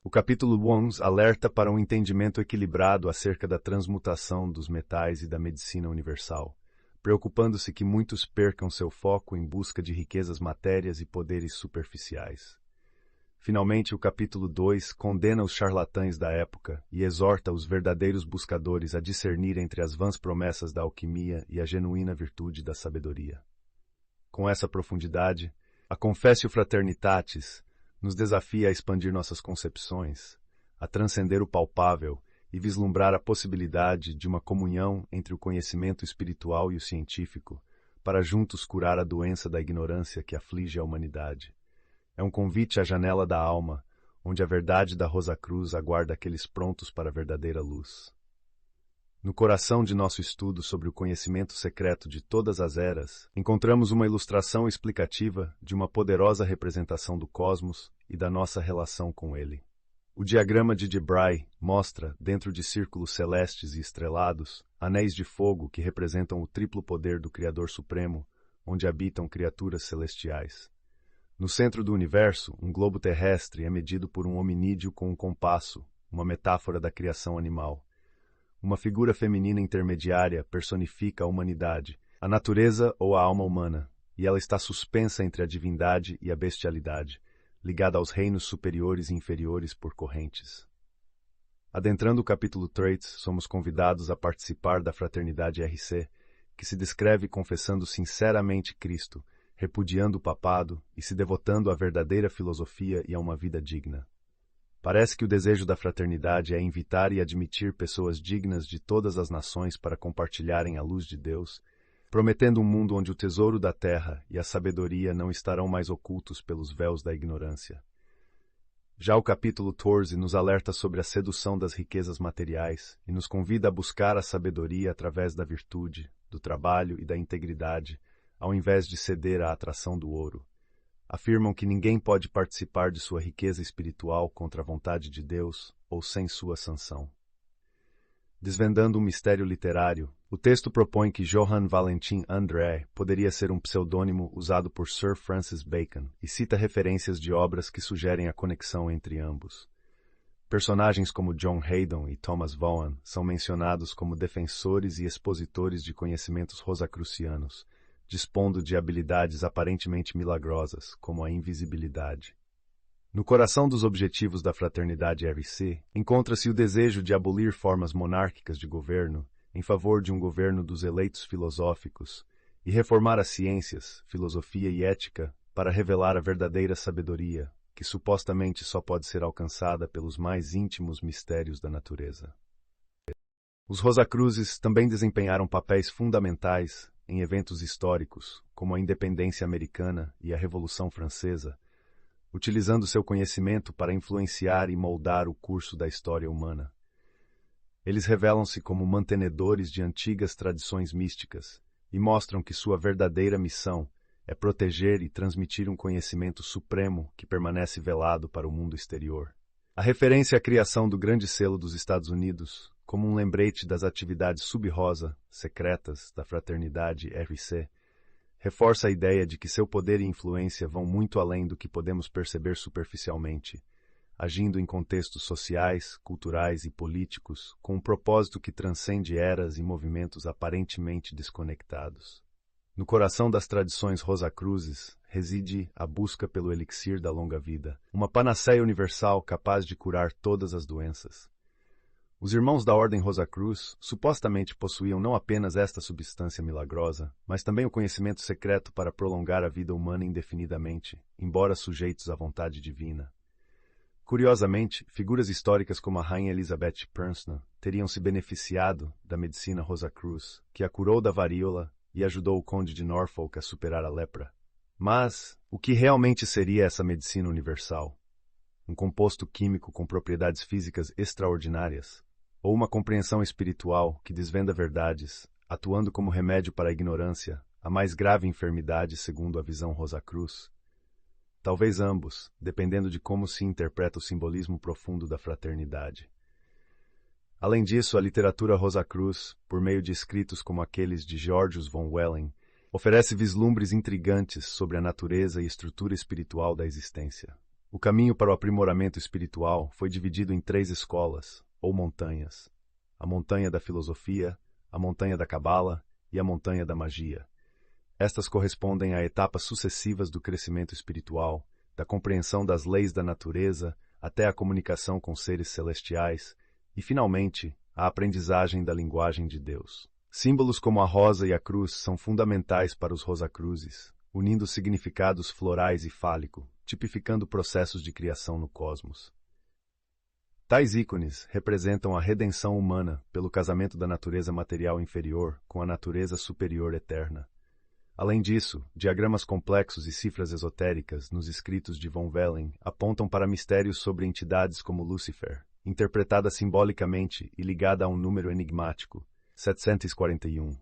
O capítulo 11 alerta para um entendimento equilibrado acerca da transmutação dos metais e da medicina universal, preocupando-se que muitos percam seu foco em busca de riquezas matérias e poderes superficiais. Finalmente, o capítulo 2 condena os charlatães da época e exorta os verdadeiros buscadores a discernir entre as vãs promessas da alquimia e a genuína virtude da sabedoria. Com essa profundidade, a Confessio Fraternitatis nos desafia a expandir nossas concepções, a transcender o palpável e vislumbrar a possibilidade de uma comunhão entre o conhecimento espiritual e o científico, para juntos curar a doença da ignorância que aflige a humanidade. É um convite à janela da alma, onde a verdade da Rosa Cruz aguarda aqueles prontos para a verdadeira luz. No coração de nosso estudo sobre o conhecimento secreto de todas as eras, encontramos uma ilustração explicativa de uma poderosa representação do cosmos e da nossa relação com ele. O diagrama de Debray mostra, dentro de círculos celestes e estrelados, anéis de fogo que representam o triplo poder do Criador Supremo, onde habitam criaturas celestiais. No centro do universo, um globo terrestre é medido por um hominídeo com um compasso, uma metáfora da criação animal. Uma figura feminina intermediária personifica a humanidade, a natureza ou a alma humana, e ela está suspensa entre a divindade e a bestialidade, ligada aos reinos superiores e inferiores por correntes. Adentrando o capítulo Traits, somos convidados a participar da Fraternidade RC, que se descreve confessando sinceramente Cristo, repudiando o papado e se devotando à verdadeira filosofia e a uma vida digna. Parece que o desejo da fraternidade é invitar e admitir pessoas dignas de todas as nações para compartilharem a luz de Deus, prometendo um mundo onde o tesouro da terra e a sabedoria não estarão mais ocultos pelos véus da ignorância. Já o capítulo 14 nos alerta sobre a sedução das riquezas materiais e nos convida a buscar a sabedoria através da virtude, do trabalho e da integridade, ao invés de ceder à atração do ouro. Afirmam que ninguém pode participar de sua riqueza espiritual contra a vontade de Deus ou sem sua sanção. Desvendando um mistério literário, o texto propõe que Johann Valentin André poderia ser um pseudônimo usado por Sir Francis Bacon e cita referências de obras que sugerem a conexão entre ambos. Personagens como John Haydon e Thomas Vaughan são mencionados como defensores e expositores de conhecimentos rosacrucianos, dispondo de habilidades aparentemente milagrosas, como a invisibilidade. No coração dos objetivos da Fraternidade RC, encontra-se o desejo de abolir formas monárquicas de governo em favor de um governo dos eleitos filosóficos e reformar as ciências, filosofia e ética para revelar a verdadeira sabedoria, que supostamente só pode ser alcançada pelos mais íntimos mistérios da natureza. Os Rosacruzes também desempenharam papéis fundamentais em eventos históricos, como a independência americana e a Revolução Francesa, utilizando seu conhecimento para influenciar e moldar o curso da história humana. Eles revelam-se como mantenedores de antigas tradições místicas e mostram que sua verdadeira missão é proteger e transmitir um conhecimento supremo que permanece velado para o mundo exterior. A referência à criação do Grande Selo dos Estados Unidos, como um lembrete das atividades sub-rosa, secretas, da Fraternidade RC, reforça a ideia de que seu poder e influência vão muito além do que podemos perceber superficialmente, agindo em contextos sociais, culturais e políticos, com um propósito que transcende eras e movimentos aparentemente desconectados. No coração das tradições Rosacruzes reside a busca pelo elixir da longa vida, uma panaceia universal capaz de curar todas as doenças. Os irmãos da Ordem Rosacruz supostamente possuíam não apenas esta substância milagrosa, mas também o conhecimento secreto para prolongar a vida humana indefinidamente, embora sujeitos à vontade divina. Curiosamente, figuras históricas como a Rainha Elizabeth Purcell teriam se beneficiado da medicina Rosacruz, que a curou da varíola e ajudou o conde de Norfolk a superar a lepra. Mas, o que realmente seria essa medicina universal? Um composto químico com propriedades físicas extraordinárias? Ou uma compreensão espiritual que desvenda verdades, atuando como remédio para a ignorância, a mais grave enfermidade segundo a visão Rosacruz? Talvez ambos, dependendo de como se interpreta o simbolismo profundo da fraternidade. Além disso, a literatura Rosacruz, por meio de escritos como aqueles de Georgius von Wellen, oferece vislumbres intrigantes sobre a natureza e estrutura espiritual da existência. O caminho para o aprimoramento espiritual foi dividido em 3 escolas, ou montanhas: a montanha da filosofia, a montanha da cabala e a montanha da magia. Estas correspondem a etapas sucessivas do crescimento espiritual, da compreensão das leis da natureza até a comunicação com seres celestiais e, finalmente, a aprendizagem da linguagem de Deus. Símbolos como a rosa e a cruz são fundamentais para os Rosacruzes, unindo significados florais e fálico, tipificando processos de criação no cosmos. Tais ícones representam a redenção humana pelo casamento da natureza material inferior com a natureza superior eterna. Além disso, diagramas complexos e cifras esotéricas nos escritos de von Wellen apontam para mistérios sobre entidades como Lúcifer, interpretada simbolicamente e ligada a um número enigmático, 741.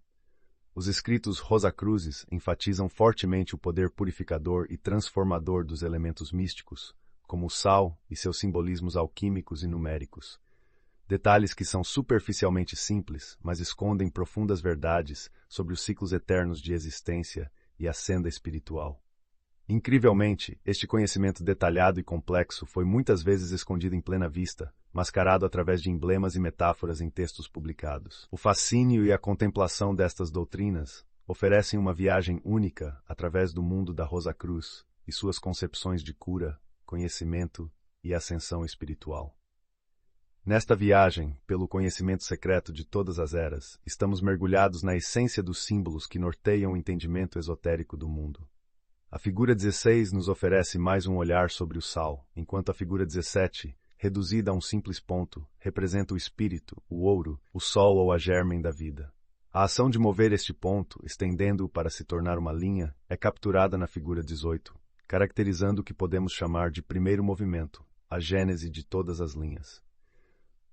Os escritos Rosacruzes enfatizam fortemente o poder purificador e transformador dos elementos místicos, como o sal e seus simbolismos alquímicos e numéricos. Detalhes que são superficialmente simples, mas escondem profundas verdades sobre os ciclos eternos de existência e a senda espiritual. Incrivelmente, este conhecimento detalhado e complexo foi muitas vezes escondido em plena vista, mascarado através de emblemas e metáforas em textos publicados. O fascínio e a contemplação destas doutrinas oferecem uma viagem única através do mundo da Rosacruz e suas concepções de cura, conhecimento e ascensão espiritual. Nesta viagem, pelo conhecimento secreto de todas as eras, estamos mergulhados na essência dos símbolos que norteiam o entendimento esotérico do mundo. A figura 16 nos oferece mais um olhar sobre o sal, enquanto a figura 17, reduzida a um simples ponto, representa o espírito, o ouro, o sol ou a germen da vida. A ação de mover este ponto, estendendo-o para se tornar uma linha, é capturada na figura 18, caracterizando o que podemos chamar de primeiro movimento, a gênese de todas as linhas.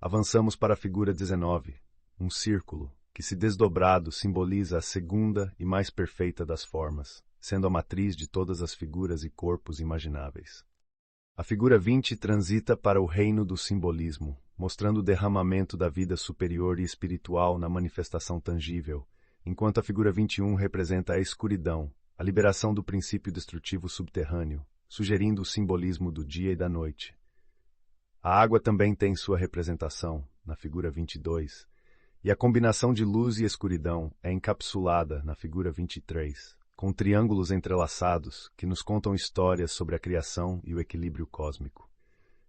Avançamos para a figura 19, um círculo, que se desdobrado simboliza a segunda e mais perfeita das formas, sendo a matriz de todas as figuras e corpos imagináveis. A figura 20 transita para o reino do simbolismo, mostrando o derramamento da vida superior e espiritual na manifestação tangível, enquanto a figura 21 representa a escuridão, a liberação do princípio destrutivo subterrâneo, sugerindo o simbolismo do dia e da noite. A água também tem sua representação, na figura 22, e a combinação de luz e escuridão é encapsulada na figura 23, com triângulos entrelaçados que nos contam histórias sobre a criação e o equilíbrio cósmico.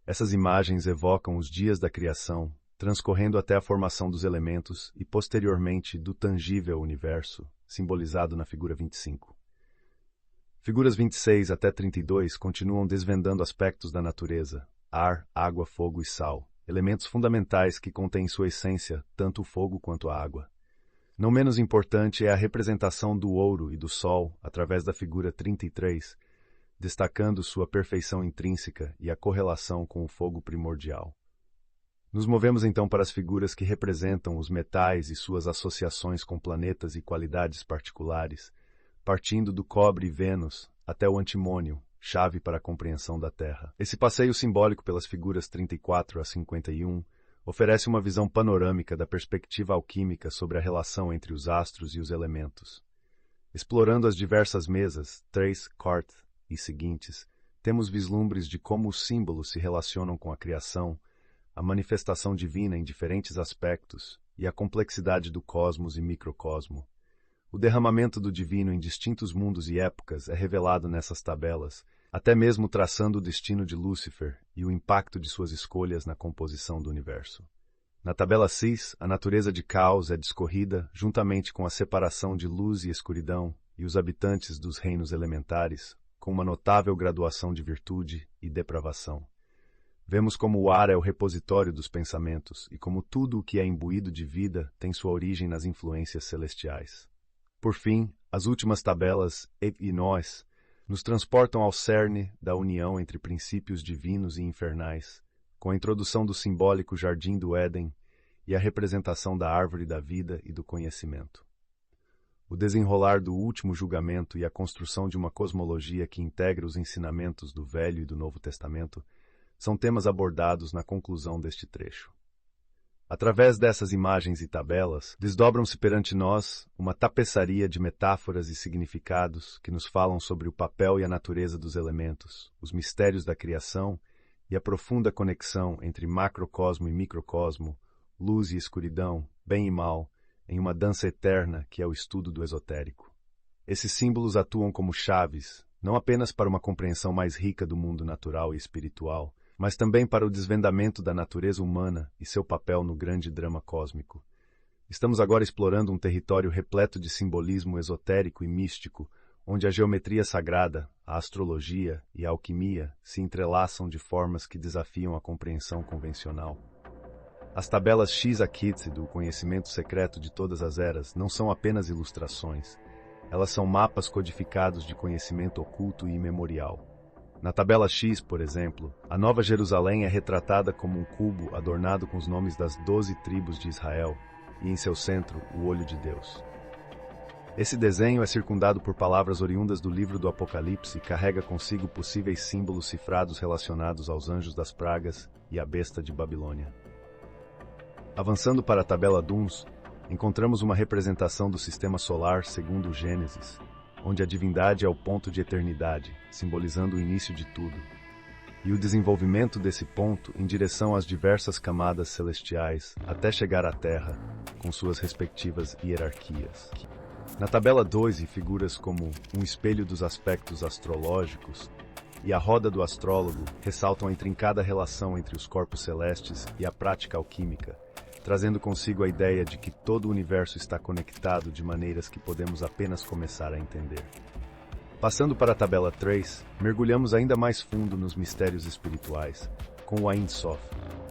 Essas imagens evocam os dias da criação, transcorrendo até a formação dos elementos e, posteriormente, do tangível universo, simbolizado na figura 25. Figuras 26 até 32 continuam desvendando aspectos da natureza, ar, água, fogo e sal, elementos fundamentais que contêm em sua essência tanto o fogo quanto a água. Não menos importante é a representação do ouro e do sol através da figura 33, destacando sua perfeição intrínseca e a correlação com o fogo primordial. Nos movemos então para as figuras que representam os metais e suas associações com planetas e qualidades particulares, partindo do cobre e Vênus até o antimônio, chave para a compreensão da Terra. Esse passeio simbólico pelas figuras 34 a 51 oferece uma visão panorâmica da perspectiva alquímica sobre a relação entre os astros e os elementos. Explorando as diversas mesas, 3, quart e seguintes, temos vislumbres de como os símbolos se relacionam com a criação, a manifestação divina em diferentes aspectos e a complexidade do cosmos e microcosmo. O derramamento do divino em distintos mundos e épocas é revelado nessas tabelas, até mesmo traçando o destino de Lúcifer e o impacto de suas escolhas na composição do universo. Na tabela Cis, a natureza de caos é discorrida juntamente com a separação de luz e escuridão e os habitantes dos reinos elementares, com uma notável graduação de virtude e depravação. Vemos como o ar é o repositório dos pensamentos e como tudo o que é imbuído de vida tem sua origem nas influências celestiais. Por fim, as últimas tabelas, e nós, nos transportam ao cerne da união entre princípios divinos e infernais, com a introdução do simbólico Jardim do Éden e a representação da árvore da vida e do conhecimento. O desenrolar do último julgamento e a construção de uma cosmologia que integra os ensinamentos do Velho e do Novo Testamento são temas abordados na conclusão deste trecho. Através dessas imagens e tabelas, desdobram-se perante nós uma tapeçaria de metáforas e significados que nos falam sobre o papel e a natureza dos elementos, os mistérios da criação e a profunda conexão entre macrocosmo e microcosmo, luz e escuridão, bem e mal, em uma dança eterna que é o estudo do esotérico. Esses símbolos atuam como chaves, não apenas para uma compreensão mais rica do mundo natural e espiritual, mas também para o desvendamento da natureza humana e seu papel no grande drama cósmico. Estamos agora explorando um território repleto de simbolismo esotérico e místico, onde a geometria sagrada, a astrologia e a alquimia se entrelaçam de formas que desafiam a compreensão convencional. As tabelas Shiza-Kitse do conhecimento secreto de todas as eras não são apenas ilustrações. Elas são mapas codificados de conhecimento oculto e imemorial. Na tabela X, por exemplo, a Nova Jerusalém é retratada como um cubo adornado com os nomes das 12 tribos de Israel e, em seu centro, o olho de Deus. Esse desenho é circundado por palavras oriundas do livro do Apocalipse e carrega consigo possíveis símbolos cifrados relacionados aos anjos das pragas e à besta de Babilônia. Avançando para a tabela Duns, encontramos uma representação do sistema solar segundo o Gênesis, onde a divindade é o ponto de eternidade, simbolizando o início de tudo, e o desenvolvimento desse ponto em direção às diversas camadas celestiais até chegar à Terra, com suas respectivas hierarquias. Na tabela 2, figuras como um espelho dos aspectos astrológicos e a roda do astrólogo ressaltam a intrincada relação entre os corpos celestes e a prática alquímica, trazendo consigo a ideia de que todo o universo está conectado de maneiras que podemos apenas começar a entender. Passando para a tabela 3, mergulhamos ainda mais fundo nos mistérios espirituais, com o Ein Sof,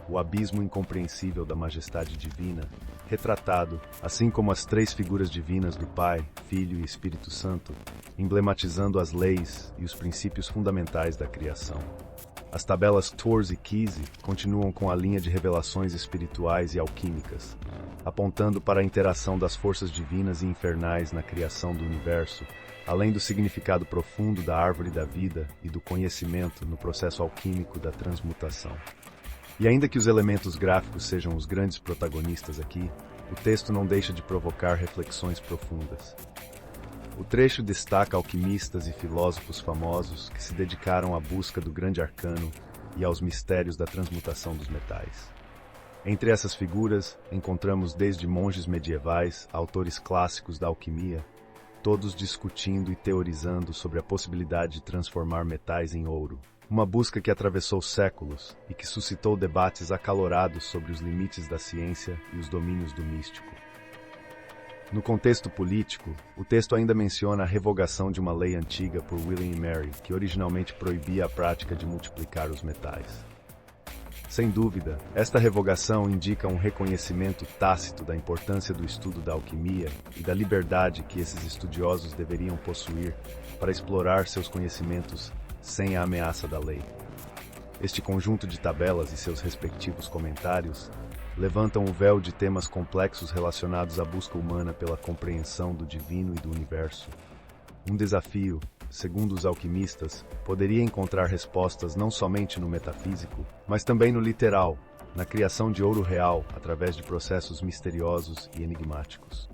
o abismo incompreensível da majestade divina, retratado, assim como as três figuras divinas do Pai, Filho e Espírito Santo, emblematizando as leis e os princípios fundamentais da criação. As tabelas Tors e Kise continuam com a linha de revelações espirituais e alquímicas, apontando para a interação das forças divinas e infernais na criação do universo, além do significado profundo da árvore da vida e do conhecimento no processo alquímico da transmutação. E ainda que os elementos gráficos sejam os grandes protagonistas aqui, o texto não deixa de provocar reflexões profundas. O trecho destaca alquimistas e filósofos famosos que se dedicaram à busca do grande arcano e aos mistérios da transmutação dos metais. Entre essas figuras, encontramos desde monges medievais a autores clássicos da alquimia, todos discutindo e teorizando sobre a possibilidade de transformar metais em ouro, uma busca que atravessou séculos e que suscitou debates acalorados sobre os limites da ciência e os domínios do místico. No contexto político, o texto ainda menciona a revogação de uma lei antiga por William e Mary, que originalmente proibia a prática de multiplicar os metais. Sem dúvida, esta revogação indica um reconhecimento tácito da importância do estudo da alquimia e da liberdade que esses estudiosos deveriam possuir para explorar seus conhecimentos sem a ameaça da lei. Este conjunto de tabelas e seus respectivos comentários levantam o véu de temas complexos relacionados à busca humana pela compreensão do divino e do universo. Um desafio, segundo os alquimistas, poderia encontrar respostas não somente no metafísico, mas também no literal, na criação de ouro real através de processos misteriosos e enigmáticos.